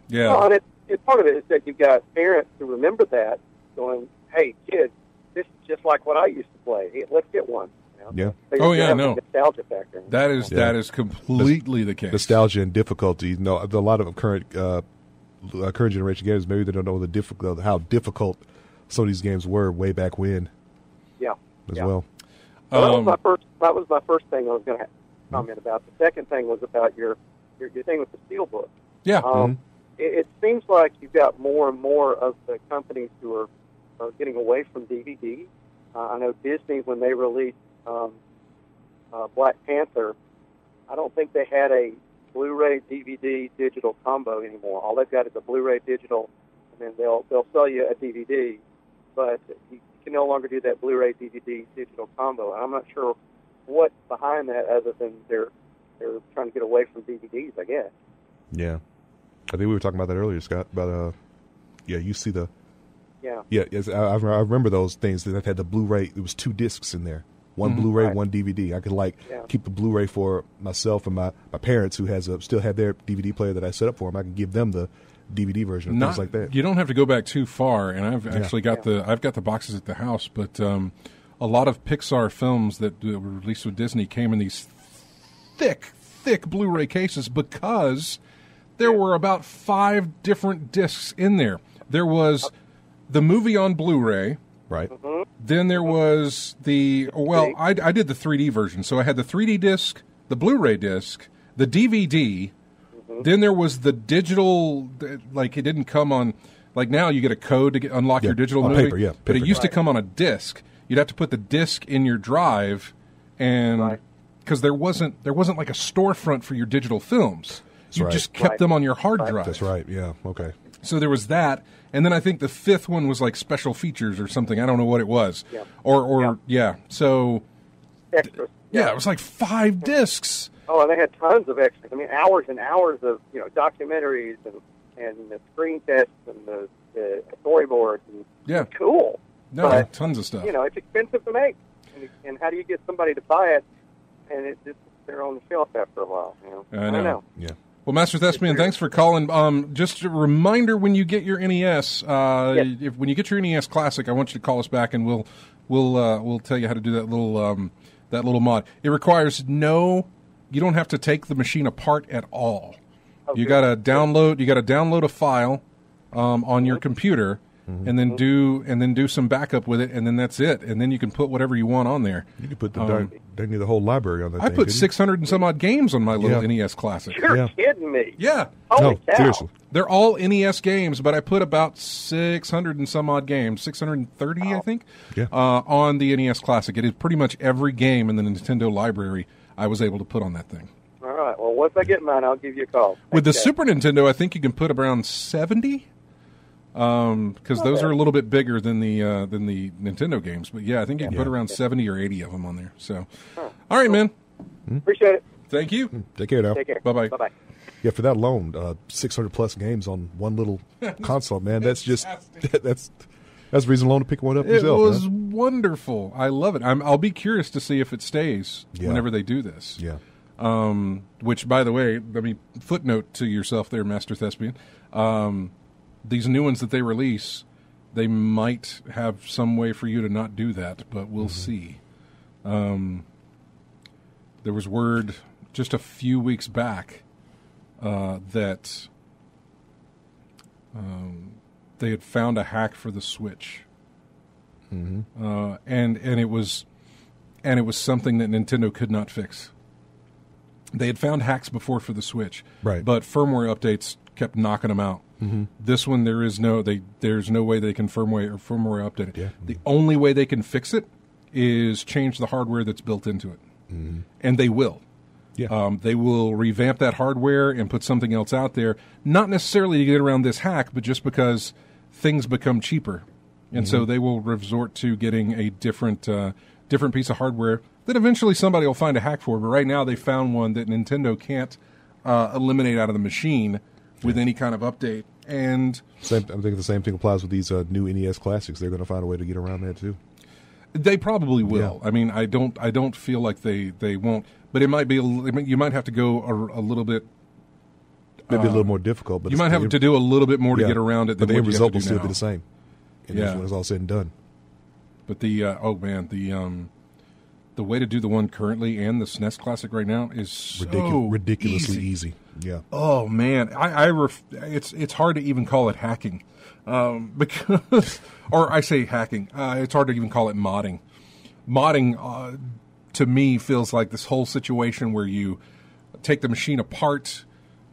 A: Yeah.
D: Well, and part of it is that you've got parents who remember that going, hey, kids, this is just like what I used to play. Hey, let's get one.
B: Yeah.
D: Nostalgia factor.
A: That is completely the case.
B: Nostalgia and difficulty. A lot of current generation games, maybe they don't know how difficult some of these games were way back when.
D: Yeah.
B: As well.
D: That was my first thing I was going to comment about. The second thing was about your thing with the Steelbook.
A: Yeah.
D: It seems like you've got more and more of the companies who are getting away from DVD. I know Disney, when they released Black Panther, I don't think they had a Blu-ray DVD digital combo anymore. All they've got is a Blu-ray digital, and then they'll sell you a DVD, but you can no longer do that Blu-ray DVD digital combo. And I'm not sure what's behind that, other than they're trying to get away from DVDs, I guess.
B: Yeah. I think we were talking about that earlier, Scott. About you see the yes. I remember those things that had the Blu-ray. It was 2 discs in there, one Blu-ray, one DVD. I could keep the Blu-ray for myself and my parents who still had their DVD player that I set up for them. I could give them the DVD version of things like that.
A: You don't have to go back too far, and I've actually got the boxes at the house. But a lot of Pixar films that were released with Disney came in these thick Blu-ray cases because there were about 5 different discs in there. There was the movie on Blu-ray.
B: Right.
D: Mm-hmm.
A: Then there was I did the 3D version. So I had the 3D disc, the Blu-ray disc, the DVD. Mm-hmm. Then there was the digital, like it didn't come on, like now you get a code to unlock your digital movie.
B: Paper, paper.
A: But it used to come on a disc. You'd have to put the disc in your drive, and because there wasn't like a storefront for your digital films. You just kept them on your hard drive.
B: That's right. Yeah. Okay.
A: So there was that, and then I think the fifth one was like special features or something. I don't know what it was.
D: Yeah.
A: Yeah. So
D: Extras.
A: yeah, it was like 5 discs.
D: Oh, and they had tons of extras. I mean, hours and hours of documentaries and the screen tests and the storyboards. And
A: Yeah.
D: cool.
A: No,
D: But,
A: tons of stuff.
D: It's expensive to make, and how do you get somebody to buy it? And it's just they're on the shelf after a while.
A: I know.
B: Yeah.
A: Well, Master Thespian, thanks for calling. Just a reminder, when you get your NES, when you get your NES Classic, I want you to call us back, and we'll tell you how to do that little mod. It requires you don't have to take the machine apart at all.
D: Okay.
A: You got to download a file on your computer. And then do some backup with it, and then that's it. And then you can put whatever you want on there.
B: You could put the whole library on that
A: I
B: thing.
A: put 600 and some odd games on my little NES Classic.
D: You're kidding me.
A: Yeah.
D: Holy cow.
B: Seriously.
A: They're all NES games, but I put about 600 and some odd games, 630, I think, on the NES Classic. It is pretty much every game in the Nintendo library I was able to put on that thing.
D: All right. Well, once I get mine, I'll give you a call.
A: With the
D: Thanks,
A: Super Nintendo, I think you can put around 70. Because those are a little bit bigger than the Nintendo games, but yeah, I think you can put around 70 or 80 of them on there. So, all right, man.
D: Appreciate it.
A: Thank you.
B: Take care now.
D: Take care.
A: Bye-bye.
D: Bye-bye.
B: Yeah, for that alone, 600 plus games on one little console, man. That's just that's reason alone to pick one up
A: It
B: yourself.
A: was
B: man.
A: wonderful. I love it. I'll be curious to see if it stays whenever they do this.
B: Yeah.
A: Which, by the way, let me footnote to yourself there, Master Thespian. These new ones that they release, they might have some way for you to not do that, but we'll see. There was word just a few weeks back that they had found a hack for the Switch, and it was something that Nintendo could not fix. They had found hacks before for the Switch,
B: right?
A: But firmware updates kept knocking them out. This one, there's no way they can firmware update it.
B: Yeah.
A: The only way they can fix it is change the hardware that's built into it, and they will.
B: Yeah.
A: They will revamp that hardware and put something else out there, not necessarily to get around this hack, but just because things become cheaper, and so they will resort to getting a different piece of hardware that eventually somebody will find a hack for. But right now, they found one that Nintendo can't eliminate out of the machine with any kind of update. And
B: I think the same thing applies with these new NES Classics. They're going to find a way to get around that too.
A: They probably will.
B: Yeah.
A: I mean, I don't feel like they won't. But it might be you might have to go a little bit.
B: Maybe a little more difficult, but
A: You might have to do a little bit more to get around it.
B: But
A: Than
B: the
A: what
B: end
A: you have
B: result
A: to
B: will
A: do
B: still
A: now.
B: be the same. And when it's all said and done.
A: But the way to do the one currently and the SNES Classic right now is so
B: ridiculously easy. Yeah.
A: Oh man, it's hard to even call it hacking, because, or I say hacking. It's hard to even call it modding. Modding to me feels like this whole situation where you take the machine apart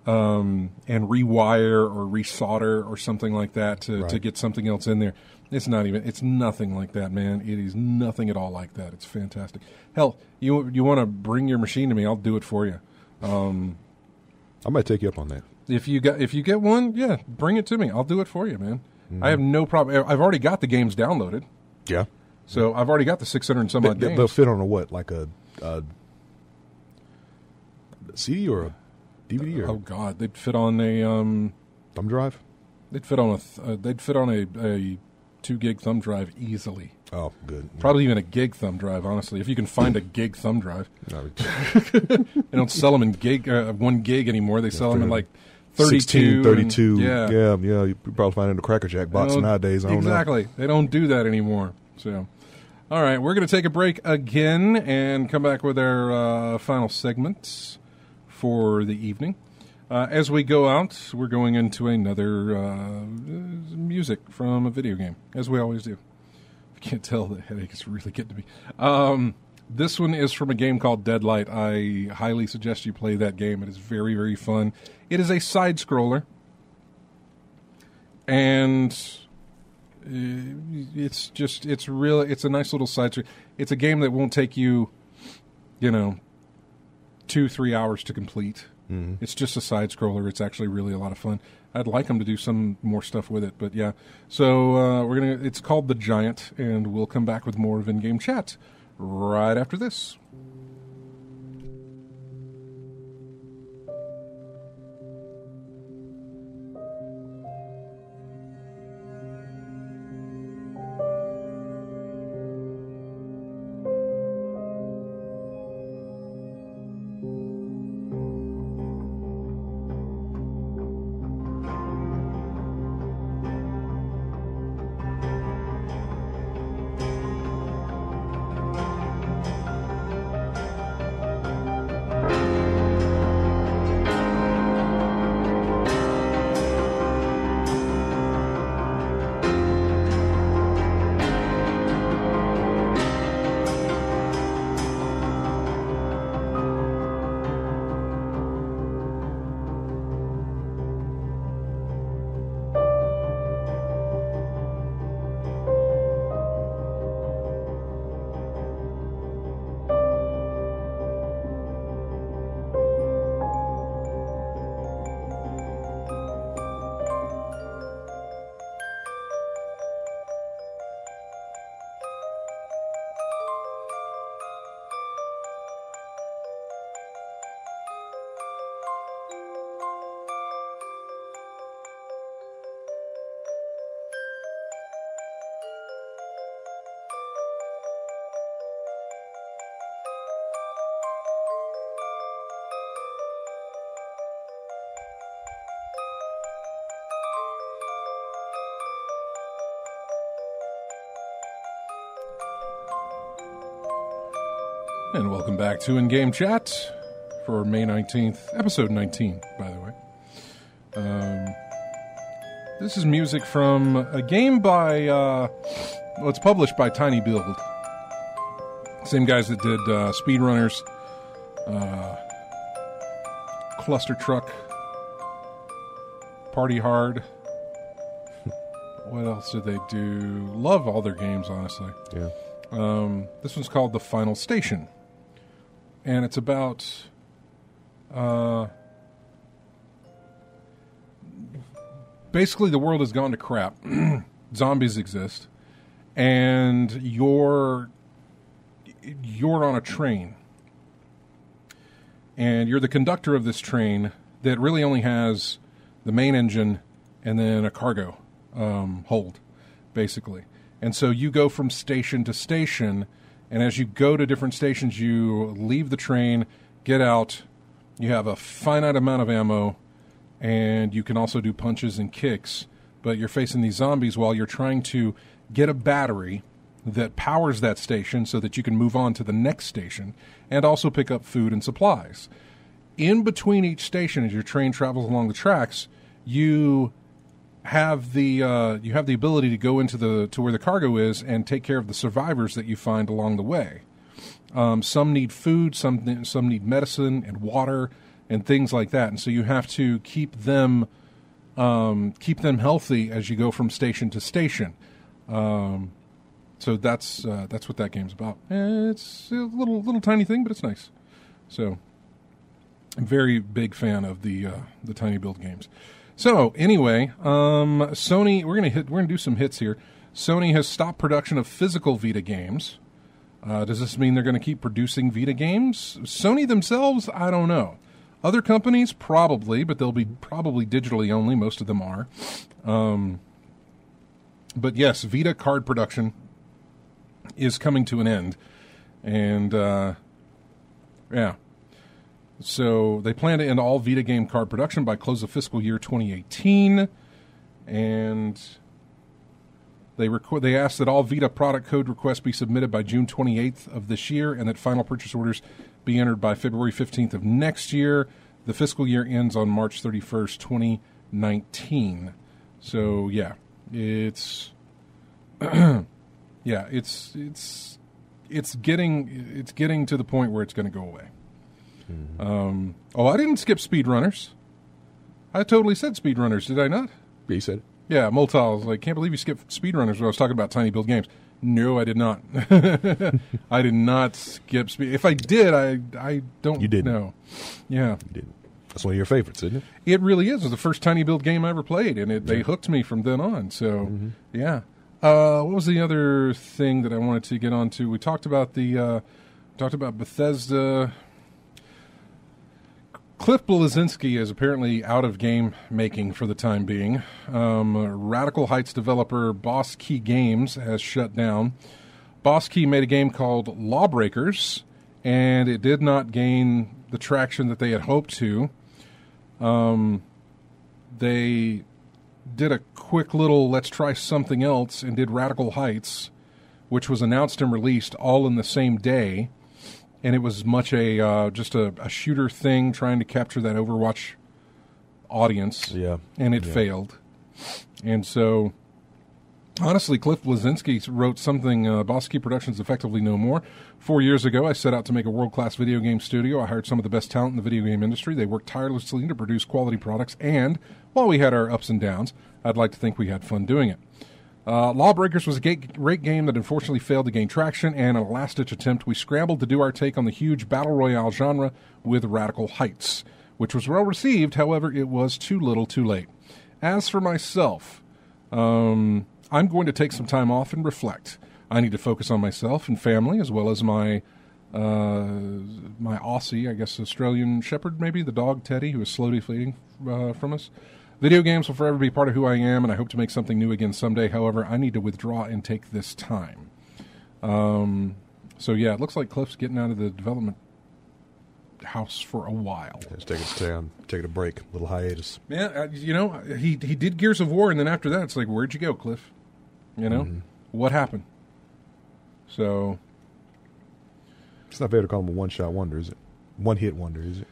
A: and rewire or resolder or something like that to get something else in there. It's nothing like that, man. It is nothing at all like that. It's fantastic. Hell, you want to bring your machine to me, I'll do it for you.
B: I might take you up on that.
A: If you get one, yeah, bring it to me. I'll do it for you, man. I have no problem. I've already got the games downloaded.
B: Yeah.
A: So I've already got the 600 and some odd games.
B: They'll fit on a what? Like a CD or a DVD or
A: oh God, they'd fit on a
B: thumb drive?
A: They'd fit on a 2 gig thumb drive easily.
B: Oh, good.
A: Probably even a gig thumb drive, honestly, if you can find a gig thumb drive.
B: No,
A: They don't sell them in 1 gig anymore. They sell them in like 32.
B: 16, 32.
A: Yeah.
B: You probably find it in the Cracker Jack box nowadays. I don't know.
A: Exactly. They don't do that anymore. So, all right, we're going to take a break again and come back with our final segments for the evening. As we go out, we're going into another music from a video game, as we always do. I can't tell, the headache is really getting to me. This one is from a game called Deadlight. I highly suggest you play that game. It is very, very fun. It is a side-scroller, and it's a nice little side. It's a game that won't take you, 2-3 hours to complete. It's just a side scroller. It's actually really a lot of fun. I'd like them to do some more stuff with it, but yeah. So it's called The Giant, and we'll come back with more of in-game chat right after this. And welcome back to In-Game Chat for May 19th, episode 19, by the way. This is music from a game by, it's published by Tiny Build. Same guys that did Speedrunners, Cluster Truck, Party Hard. What else did they do? Love all their games, honestly.
B: Yeah.
A: This one's called The Final Station. And it's about basically the world has gone to crap. Zombies exist. And you're on a train. And you're the conductor of this train that really only has the main engine and then a cargo hold, basically. And so you go from station to station, and as you go to different stations, you leave the train, get out, you have a finite amount of ammo, and you can also do punches and kicks. But you're facing these zombies while you're trying to get a battery that powers that station so that you can move on to the next station, and also pick up food and supplies. In between each station, as your train travels along the tracks, you have the ability to go to where the cargo is and take care of the survivors that you find along the way. Some need food, some need medicine and water and things like that, and so you have to keep them healthy as you go from station to station. So that's what that game's about. It's a little tiny thing, but it's nice. So I'm a very big fan of the Tiny Build games. So anyway, Sony, we're gonna do some hits here. Sony has stopped production of physical Vita games. Does this mean they're going to keep producing Vita games? Sony themselves, I don't know. Other companies, probably, but they'll be probably digitally only. Most of them are. But yes, Vita card production is coming to an end, and yeah. So they plan to end all Vita game card production by close of fiscal year 2018, and they asked that all Vita product code requests be submitted by June 28th of this year, and that final purchase orders be entered by February 15th of next year. The fiscal year ends on March 31st, 2019. So yeah, it's it's getting to the point where it's going to go away. I didn't skip Speedrunners. I totally said Speedrunners, did I not?
B: Yeah, you said it.
A: Yeah, Multal was like, can't believe you skipped Speedrunners when I was talking about Tiny Build games. No, I did not. I did not skip Speed. If I did, I don't
B: You didn't.
A: know. Yeah.
B: You didn't. That's one of your favorites, isn't it?
A: It really is. It was the first tiny build game I ever played, and they hooked me from then on. So, yeah. What was the other thing that I wanted to get onto? We talked about Bethesda. Cliff Bleszinski is apparently out of game making for the time being. Radical Heights developer Boss Key Games has shut down. Boss Key made a game called Lawbreakers, and it did not gain the traction that they had hoped to. They did a quick little let's try something else and did Radical Heights, which was announced and released all in the same day. And it was much just a shooter thing trying to capture that Overwatch audience.
B: Yeah.
A: And it failed. And so, honestly, Cliff Bleszinski wrote something, Boss Key Productions Effectively No More. 4 years ago, I set out to make a world-class video game studio. I hired some of the best talent in the video game industry. They worked tirelessly to produce quality products. And while we had our ups and downs, I'd like to think we had fun doing it. Lawbreakers was a great game that unfortunately failed to gain traction, and in a last-ditch attempt, we scrambled to do our take on the huge battle royale genre with Radical Heights, which was well-received. However, it was too little too late. As for myself, I'm going to take some time off and reflect. I need to focus on myself and family, as well as my Aussie, I guess Australian Shepherd, maybe, the dog Teddy, who is slowly fading from us. Video games will forever be part of who I am, and I hope to make something new again someday. However, I need to withdraw and take this time. So, yeah, it looks like Cliff's getting out of the development house for a while.
B: Let's take a break, a little hiatus.
A: Yeah, he did Gears of War, and then after that, it's like, where'd you go, Cliff? What happened? So,
B: it's not fair to call him a one-shot wonder, is it? One-hit wonder, is it?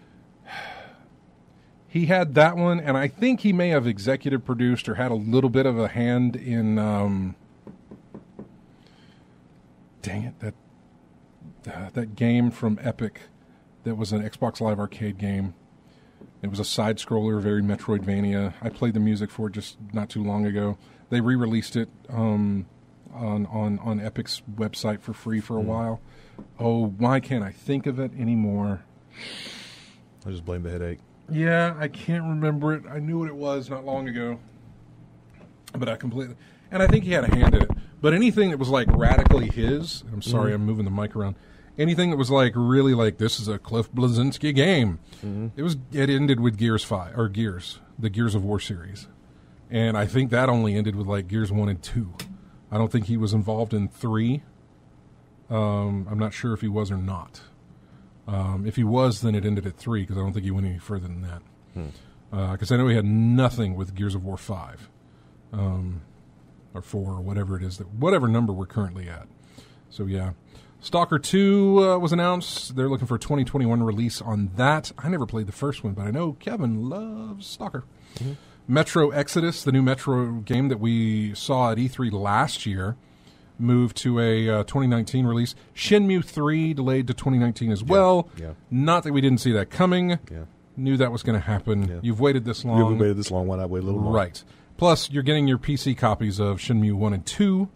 A: He had that one, and I think he may have executive produced or had a little bit of a hand in. Dang it! That game from Epic, that was an Xbox Live Arcade game. It was a side scroller, very Metroidvania. I played the music for it just not too long ago. They re-released it on Epic's website for free for a while. Oh, why can't I think of it anymore?
B: I just blame the headache.
A: Yeah, I can't remember it. I knew what it was not long ago. But I completely... And I think he had a hand in it. But anything that was like radically his... I'm sorry, I'm moving the mic around. Anything that was like really like, this is a Cliff Bleszinski game. It ended with Gears 5, or Gears, the Gears of War series. And I think that only ended with like Gears 1 and 2. I don't think he was involved in 3. I'm not sure if he was or not. If he was, then it ended at 3, because I don't think he went any further than that. Because I know he had nothing with Gears of War 5, or 4, or whatever it is, whatever number we're currently at. So, yeah. Stalker 2 was announced. They're looking for a 2021 release on that. I never played the first one, but I know Kevin loves Stalker. Metro Exodus, the new Metro game that we saw at E3 last year, moved to a 2019 release. Shenmue 3 delayed to 2019 as well.
B: Yeah.
A: Not that we didn't see that coming.
B: Yeah.
A: Knew that was going to happen.
B: Yeah.
A: You've waited this long.
B: You haven't waited this long. Why not wait a little more?
A: Right. Plus, you're getting your PC copies of Shenmue 1 and 2,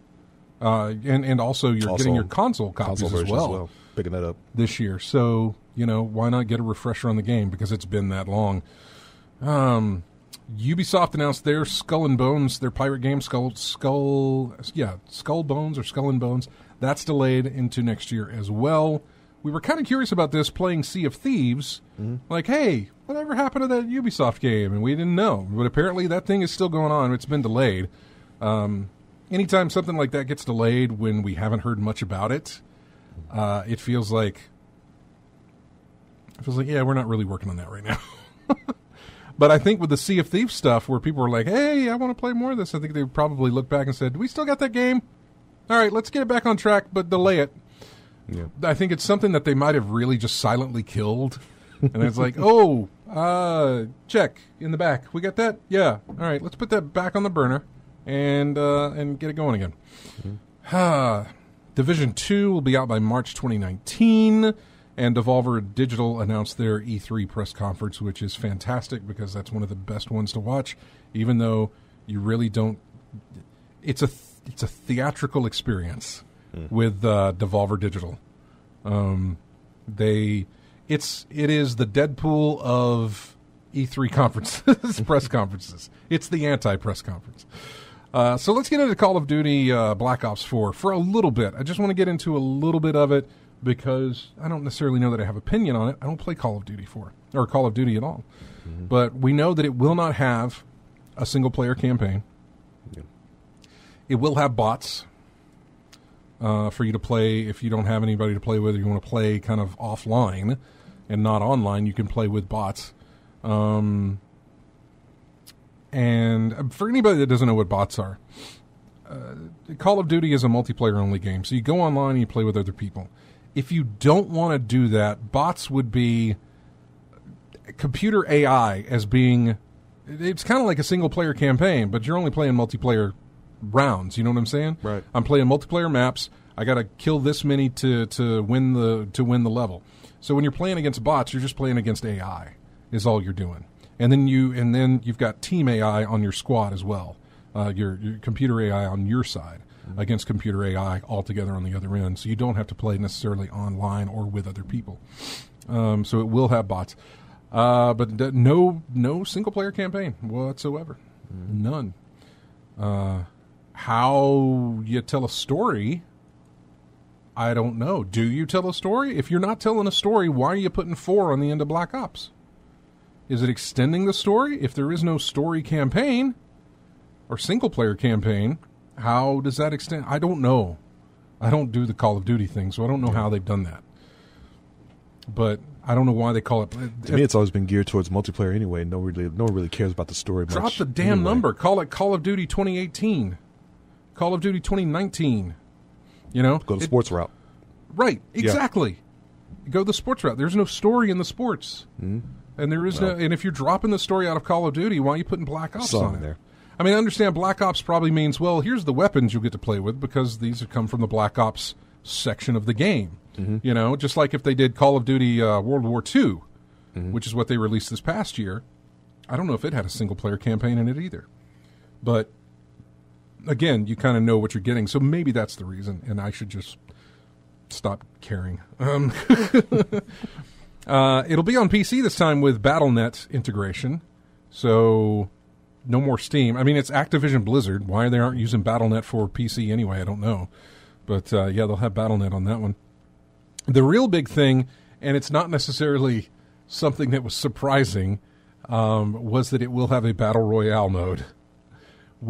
A: and also you're getting your console copies as well.
B: Picking that up
A: this year. So, why not get a refresher on the game, because it's been that long. Ubisoft announced their Skull and Bones, their pirate game, Skull Bones or Skull and Bones. That's delayed into next year as well. We were kind of curious about this, playing Sea of Thieves. Like, hey, whatever happened to that Ubisoft game? And we didn't know. But apparently that thing is still going on. It's been delayed. Anytime something like that gets delayed when we haven't heard much about it, it feels like, yeah, we're not really working on that right now. But I think with the Sea of Thieves stuff, where people were like, hey, I want to play more of this, I think they probably looked back and said, do we still got that game? All right, let's get it back on track, but delay it.
B: Yeah.
A: I think it's something that they might have really just silently killed. And it's like, check in the back. We got that? Yeah. All right, let's put that back on the burner and get it going again. Division 2 will be out by March 2019. And Devolver Digital announced their E3 press conference, which is fantastic because that's one of the best ones to watch, even though you really don't. It's a theatrical experience with Devolver Digital. It is the Deadpool of E3 conferences, press conferences. It's the anti-press conference. So let's get into Call of Duty Black Ops 4 for a little bit. I just want to get into a little bit of it because I don't necessarily know that I have opinion on it. I don't play Call of Duty 4 or Call of Duty at all. Mm-hmm. But we know that it will not have a single-player campaign. Yeah. It will have bots for you to play if you don't have anybody to play with or you want to play kind of offline and not online. You can play with bots. And for anybody that doesn't know what bots are, Call of Duty is a multiplayer-only game. So you go online and you play with other people. If you don't want to do that, bots would be computer AI as being... It's kind of like a single-player campaign, but you're only playing multiplayer rounds. You know what I'm saying?
B: Right.
A: I'm playing multiplayer maps. I got to kill this many to win the level. So when you're playing against bots, you're just playing against AI. Is all you're doing. And then you've got team AI on your squad as well. Your computer AI on your side against computer AI all together on the other end. So you don't have to play necessarily online or with other people. So it will have bots. But no single player campaign whatsoever. None. How you tell a story, I don't know. Do you tell a story? If you're not telling a story, why are you putting 4 on the end of Black Ops? Is it extending the story? If there is no story campaign or single-player campaign, how does that extend? I don't know. I don't do the Call of Duty thing, so I don't know how they've done that. But I don't know why they call it.
B: To me, it's always been geared towards multiplayer anyway. No one really cares about the story much.
A: Drop the damn number. Call it Call of Duty 2018. Call of Duty 2019. You know?
B: Go the sports route.
A: Right. Exactly. Yeah. Go the sports route. There's no story in the sports. Mm-hmm. And there is no, and if you're dropping the story out of Call of Duty, why are you putting Black Ops on it? There. I mean, I understand Black Ops probably means, well, here's the weapons you'll get to play with because these have come from the Black Ops section of the game. Mm-hmm. You know, just like if they did Call of Duty World War II, which is what they released this past year. I don't know if it had a single-player campaign in it either. But, again, you kind of know what you're getting, so maybe that's the reason, and I should just stop caring. It'll be on PC this time with Battle.net integration, so no more Steam. I mean, it's Activision Blizzard. Why they aren't using Battle.net for PC anyway, I don't know. But, yeah, they'll have Battle.net on that one. The real big thing, and it's not necessarily something that was surprising, was that it will have a Battle Royale mode.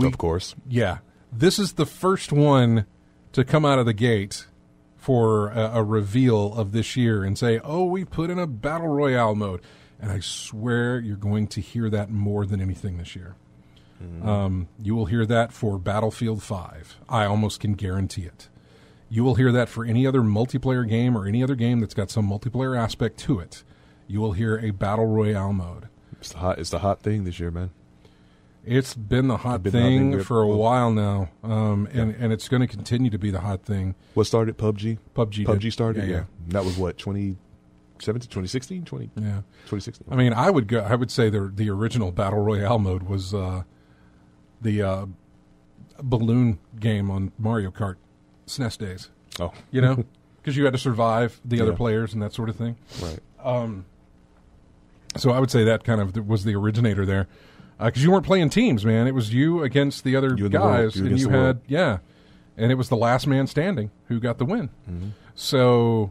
B: Of course.
A: Yeah. This is the first one to come out of the gate for a reveal of this year and say, oh, we put in a Battle Royale mode. And I swear you're going to hear that more than anything this year. Mm-hmm. You will hear that for Battlefield 5. I almost can guarantee it. You will hear that for any other multiplayer game or any other game that's got some multiplayer aspect to it. You will hear a Battle Royale mode.
B: It's the hot thing this year, man.
A: It's been the hot thing for a while now, and it's going to continue to be the hot thing.
B: What started? PUBG? PUBG started?
A: Yeah.
B: That was what, 2017, 2016? 2016.
A: I mean, I would say the original Battle Royale mode was the balloon game on Mario Kart SNES days.
B: Oh.
A: You know? Because you had to survive the other players and that sort of thing.
B: Right.
A: So I would say that kind of was the originator there. Because you weren't playing teams, man. It was you against the other guys. And you had, and it was the last man standing who got the win. Mm-hmm. So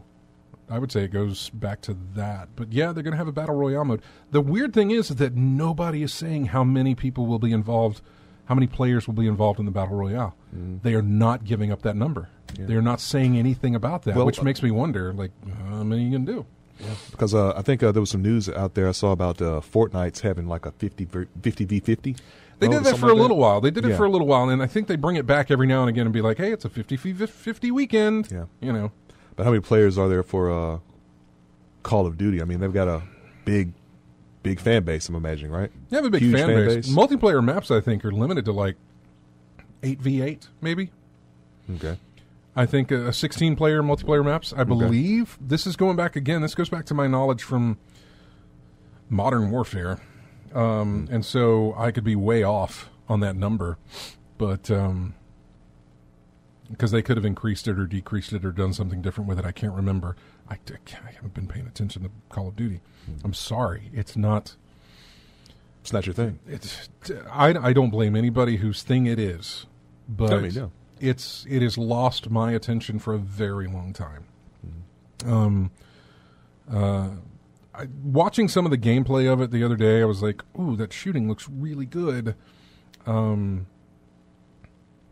A: I would say it goes back to that. But yeah, they're going to have a Battle Royale mode. The weird thing is that nobody is saying how many people will be involved, how many players will be involved in the Battle Royale. Mm-hmm. They are not giving up that number. Yeah. They're not saying anything about that, which makes me wonder, like, how many are you going to do?
B: Yeah. Because I think there was some news out there I saw about Fortnite's having like a 50v50.
A: They did that for a little while. They did it for a little while, and I think they bring it back every now and again and be like, hey, it's a 50v50 weekend. Yeah. You know.
B: But how many players are there for Call of Duty? I mean, they've got a big fan base, I'm imagining, right?
A: They have a big fan base. Multiplayer maps, I think, are limited to like 8v8, maybe.
B: Okay.
A: I think 16-player multiplayer maps. I believe this is going back again. This goes back to my knowledge from Modern Warfare, and so I could be way off on that number, but because they could have increased it or decreased it or done something different with it. I can't remember. I haven't been paying attention to Call of Duty. I'm sorry. It's not
B: It's not your thing.
A: I don't blame anybody whose thing it is, but
B: I mean, yeah.
A: it has lost my attention for a very long time. Watching some of the gameplay of it the other day, I was like, "Ooh, that shooting looks really good."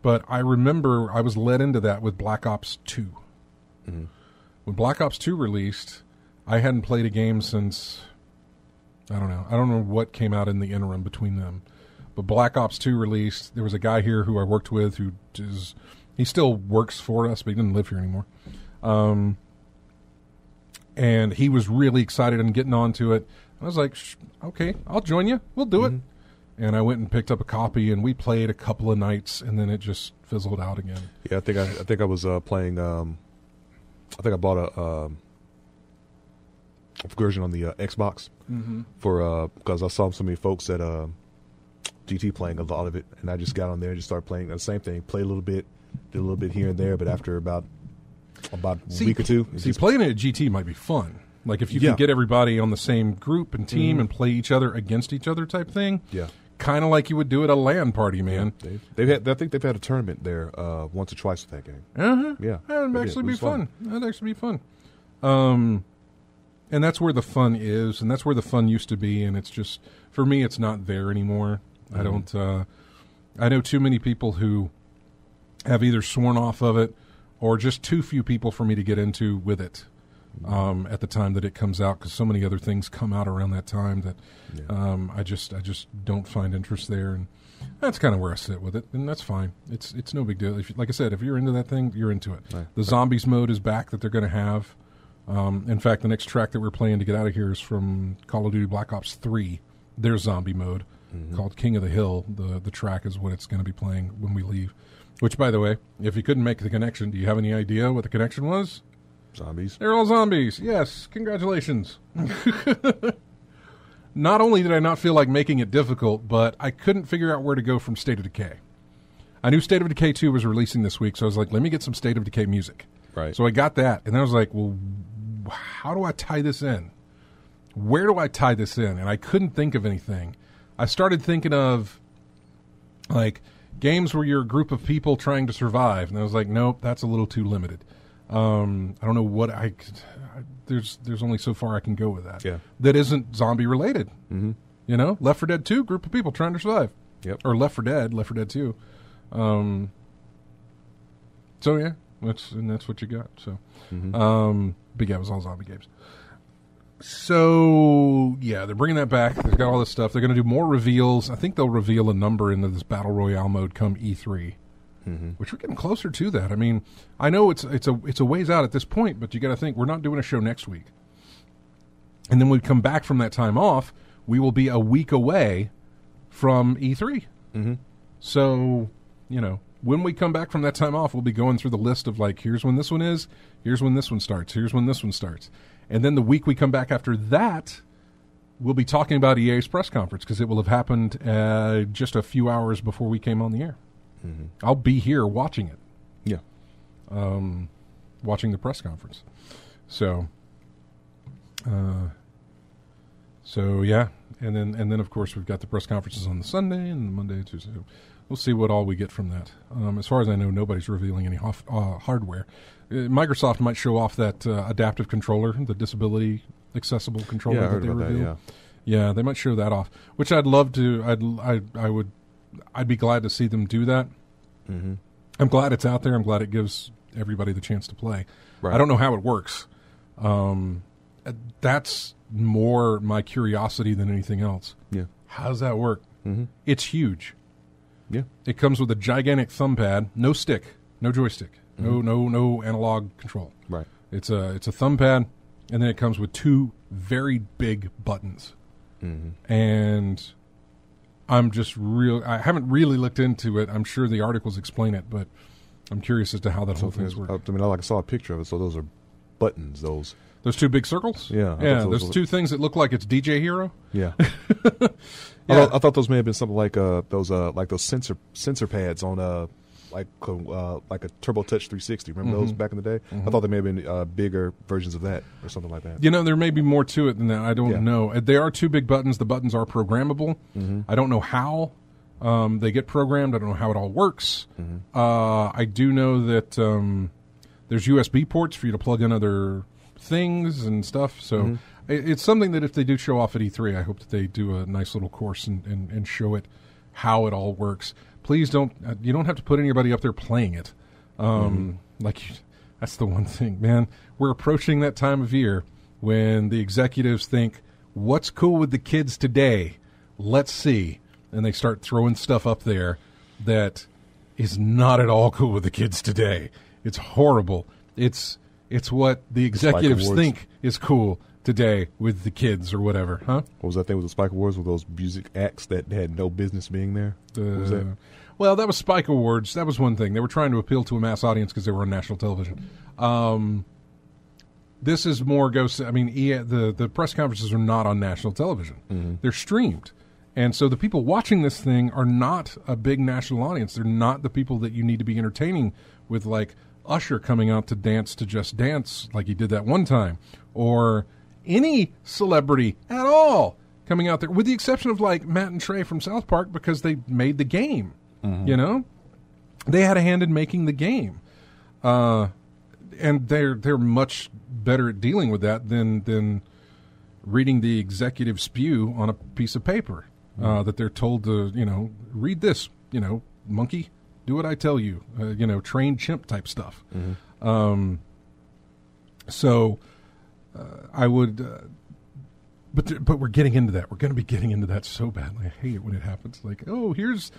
A: But I remember I was led into that with Black Ops 2.
B: Mm-hmm.
A: When Black Ops 2 released, I hadn't played a game since, I don't know what came out in the interim between them. But Black Ops 2 released, there was a guy here who I worked with he still works for us, but he didn't live here anymore. And he was really excited and getting onto it. I was like, okay, I'll join you. We'll do it. And I went and picked up a copy, and we played a couple of nights, and then it just fizzled out again.
B: Yeah, I think I was playing. I think I bought a version on the Xbox for because I saw so many folks at GT playing a lot of it, and I just got on there and just started playing the same thing. Play a little bit, did a little bit here and there, but after about a week or two,
A: playing it at GT might be fun. Like if you can get everybody on the same group and team and play each other against each other type thing.
B: Yeah.
A: Kind of like you would do at a LAN party, man.
B: Yeah, they've had. I think they've had a tournament there once or twice with that game. Yeah,
A: that'd actually be fun. That'd actually be fun. And that's where the fun is, and that's where the fun used to be. And it's just for me, it's not there anymore. I don't. I know too many people who have either sworn off of it, or just too few people for me to get into with it. At the time that it comes out, because so many other things come out around that time that I just don't find interest there, and that's kind of where I sit with it, and that's fine. It's no big deal. Like I said, if you're into that thing, you're into it. Right. The zombies mode is back that they're going to have. In fact, the next track that we're playing to get out of here is from Call of Duty Black Ops 3, their zombie mode called King of the Hill. The track is what it's going to be playing when we leave. Which, by the way, if you couldn't make the connection, do you have any idea what the connection was?
B: Zombies.
A: They're all zombies. Yes. Congratulations. Not only did I not feel like making it difficult, but I couldn't figure out where to go from State of Decay. I knew State of Decay 2 was releasing this week, so I was like, let me get some State of Decay music.
B: Right.
A: So I got that, and then I was like, well, how do I tie this in? Where do I tie this in? And I couldn't think of anything. I started thinking of, like, games where you're a group of people trying to survive, and I was like, nope, that's a little too limited. I don't know what there's only so far I can go with that. Yeah. That isn't zombie related. Mm-hmm. You know, Left 4 Dead 2, group of people trying to survive.
B: Yep.
A: Or Left 4 Dead 2. So yeah, that's what you got. So, but yeah, it was all zombie games. So yeah, they're bringing that back. They've got all this stuff. They're going to do more reveals. I think they'll reveal a number into this battle royale mode come E3. Which we're getting closer to that. I mean, I know it's a ways out at this point, but you got to think we're not doing a show next week, and then when we come back from that time off, we will be a week away from E3. So, you know, when we come back from that time off, we'll be going through the list of like, here's when this one is, here's when this one starts, here's when this one starts, and then the week we come back after that, we'll be talking about EA's press conference because it will have happened just a few hours before we came on the air. I'll be here watching it.
B: Yeah.
A: Watching the press conference. So yeah. And then of course we've got the press conferences on the Sunday and the Monday, Tuesday. We'll see what all we get from that. As far as I know, nobody's revealing any hardware. Microsoft might show off that adaptive controller, the disability accessible controller that they revealed. Yeah, they might show that off, which I'd love to. I'd be glad to see them do that. I'm glad it's out there. I'm glad it gives everybody the chance to play. Right. I don't know how it works. That's more my curiosity than anything else.
B: Yeah.
A: How does that work? It's huge.
B: Yeah.
A: It comes with a gigantic thumb pad, no stick, no joystick, no analog control.
B: Right.
A: It's a thumb pad, and then it comes with two very big buttons. And I'm just I haven't really looked into it. I'm sure the articles explain it, but I'm curious as to how that whole thing's work.
B: I mean, I saw a picture of it, so those are buttons, those
A: two big circles?
B: Yeah.
A: Those two things that look like it's DJ Hero?
B: Yeah. I thought those may have been something like those sensor pads on like a Turbo Touch 360. Remember those back in the day? I thought there may have been bigger versions of that or something like that.
A: You know, there may be more to it than that. I don't know. They are 2 big buttons. The buttons are programmable. I don't know how they get programmed. I don't know how it all works. I do know that there's USB ports for you to plug in other things and stuff. So it's something that if they do show off at E3, I hope that they do a nice little course and show it how it all works. Please don't. You don't have to put anybody up there playing it. That's the one thing, man. We're approaching that time of year when the executives think, "What's cool with the kids today? Let's see," and they start throwing stuff up there that is not at all cool with the kids today. It's horrible. It's what the executives think is cool today with the kids or whatever, huh?
B: What was that thing with the Spike Awards with those music acts that had no business being there? What was that?
A: Well, that was Spike Awards. That was one thing. They were trying to appeal to a mass audience because they were on national television. This is more the press conferences are not on national television. They're streamed. And so the people watching this thing are not a big national audience. They're not the people that you need to be entertaining with, like Usher coming out to dance to Just Dance like he did that one time, or any celebrity at all coming out there, with the exception of like Matt and Trey from South Park, because they made the game. You know, they had a hand in making the game, and they're much better at dealing with that than reading the executive spew on a piece of paper that they're told to, read this, monkey, do what I tell you, trained chimp type stuff. I would, but we're getting into that. We're going to be getting into that so badly. I hate it when it happens. Like, oh, here's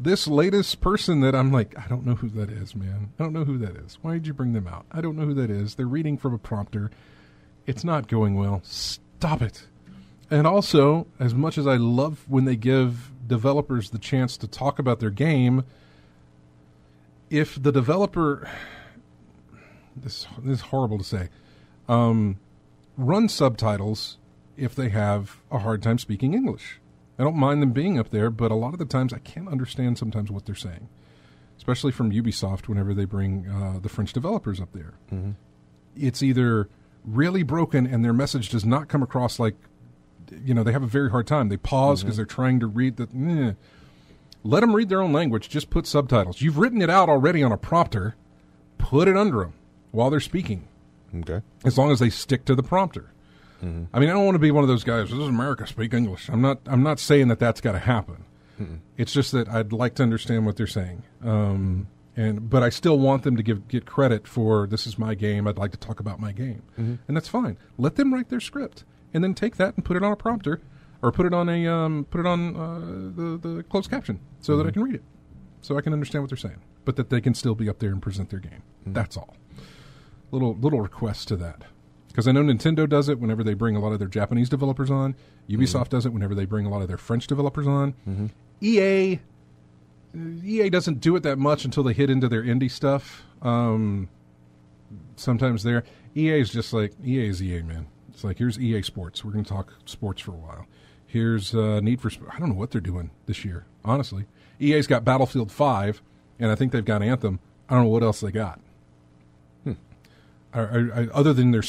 A: this latest person that I'm like, I don't know who that is, man. I don't know who that is. Why did you bring them out? I don't know who that is. They're reading from a prompter. It's not going well. Stop it. And also, as much as I love when they give developers the chance to talk about their game, if the developer, this is horrible to say, run subtitles if they have a hard time speaking English. I don't mind them being up there, but a lot of the times I can't understand sometimes what they're saying, especially from Ubisoft whenever they bring the French developers up there. It's either really broken and their message does not come across like, they have a very hard time. They pause because they're trying to read the... Let them read their own language. Just put subtitles. You've written it out already on a prompter. Put it under them while they're speaking.
B: Okay.
A: As long as they stick to the prompter. I mean, I don't want to be one of those guys. This is America. Speak English. I'm not saying that that's got to happen. It's just that I'd like to understand what they're saying. But I still want them to get credit for, this is my game. I'd like to talk about my game, and that's fine. Let them write their script, and then take that and put it on a prompter, or put it on the closed caption so that I can read it, so I can understand what they're saying, but that they can still be up there and present their game. That's all. Little request to that. Because I know Nintendo does it whenever they bring a lot of their Japanese developers on. Ubisoft does it whenever they bring a lot of their French developers on. EA doesn't do it that much until they hit into their indie stuff. Sometimes EA is just like, EA is EA, man. It's like, here's EA Sports. We're going to talk sports for a while. Here's Need for Speed. I don't know what they're doing this year, honestly. EA's got Battlefield 5, and I think they've got Anthem. I don't know what else they got. Other than their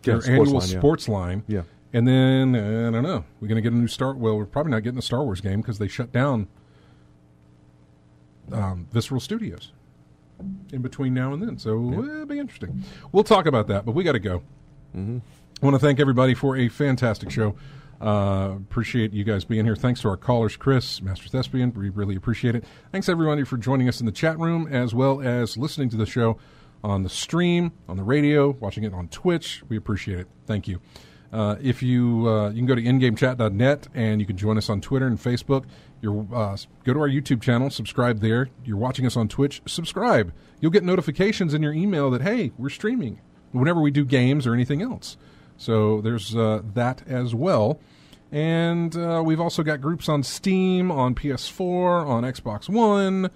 A: annual sports line. Yeah. And then, I don't know, we're going to get a new we're probably not getting a Star Wars game because they shut down Visceral Studios in between now and then. So it'll be interesting. We'll talk about that, but we got to go. I want to thank everybody for a fantastic show. Appreciate you guys being here. Thanks to our callers, Chris, Master Thespian. We really appreciate it. Thanks, everybody, for joining us in the chat room, as well as listening to the show on the stream, on the radio, watching it on Twitch. We appreciate it. Thank you. If you can go to ingamechat.net, and you can join us on Twitter and Facebook. Go to our YouTube channel, subscribe there. You're watching us on Twitch, subscribe. You'll get notifications in your email that, hey, we're streaming whenever we do games or anything else. So there's that as well. And we've also got groups on Steam, on PS4, on Xbox One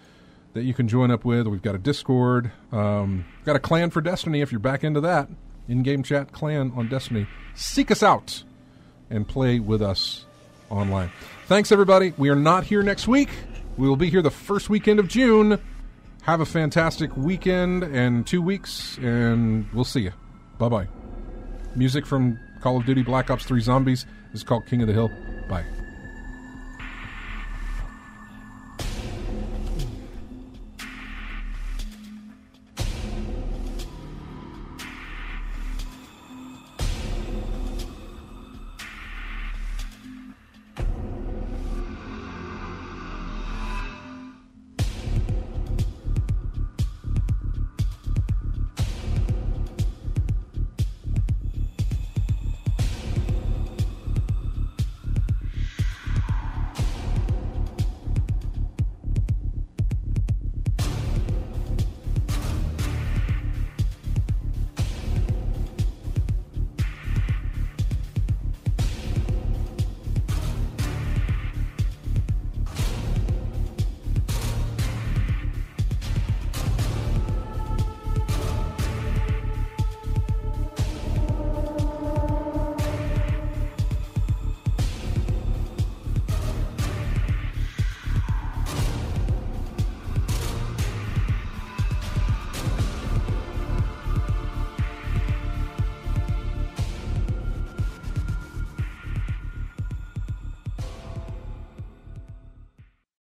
A: that you can join up with. We've got a Discord. Got a clan for Destiny if you're back into that. In-game chat clan on Destiny. Seek us out and play with us online. Thanks, everybody. We are not here next week. We will be here the first weekend of June. Have a fantastic weekend and 2 weeks, and we'll see you. Bye-bye. Music from Call of Duty Black Ops 3 Zombies is called King of the Hill. Bye.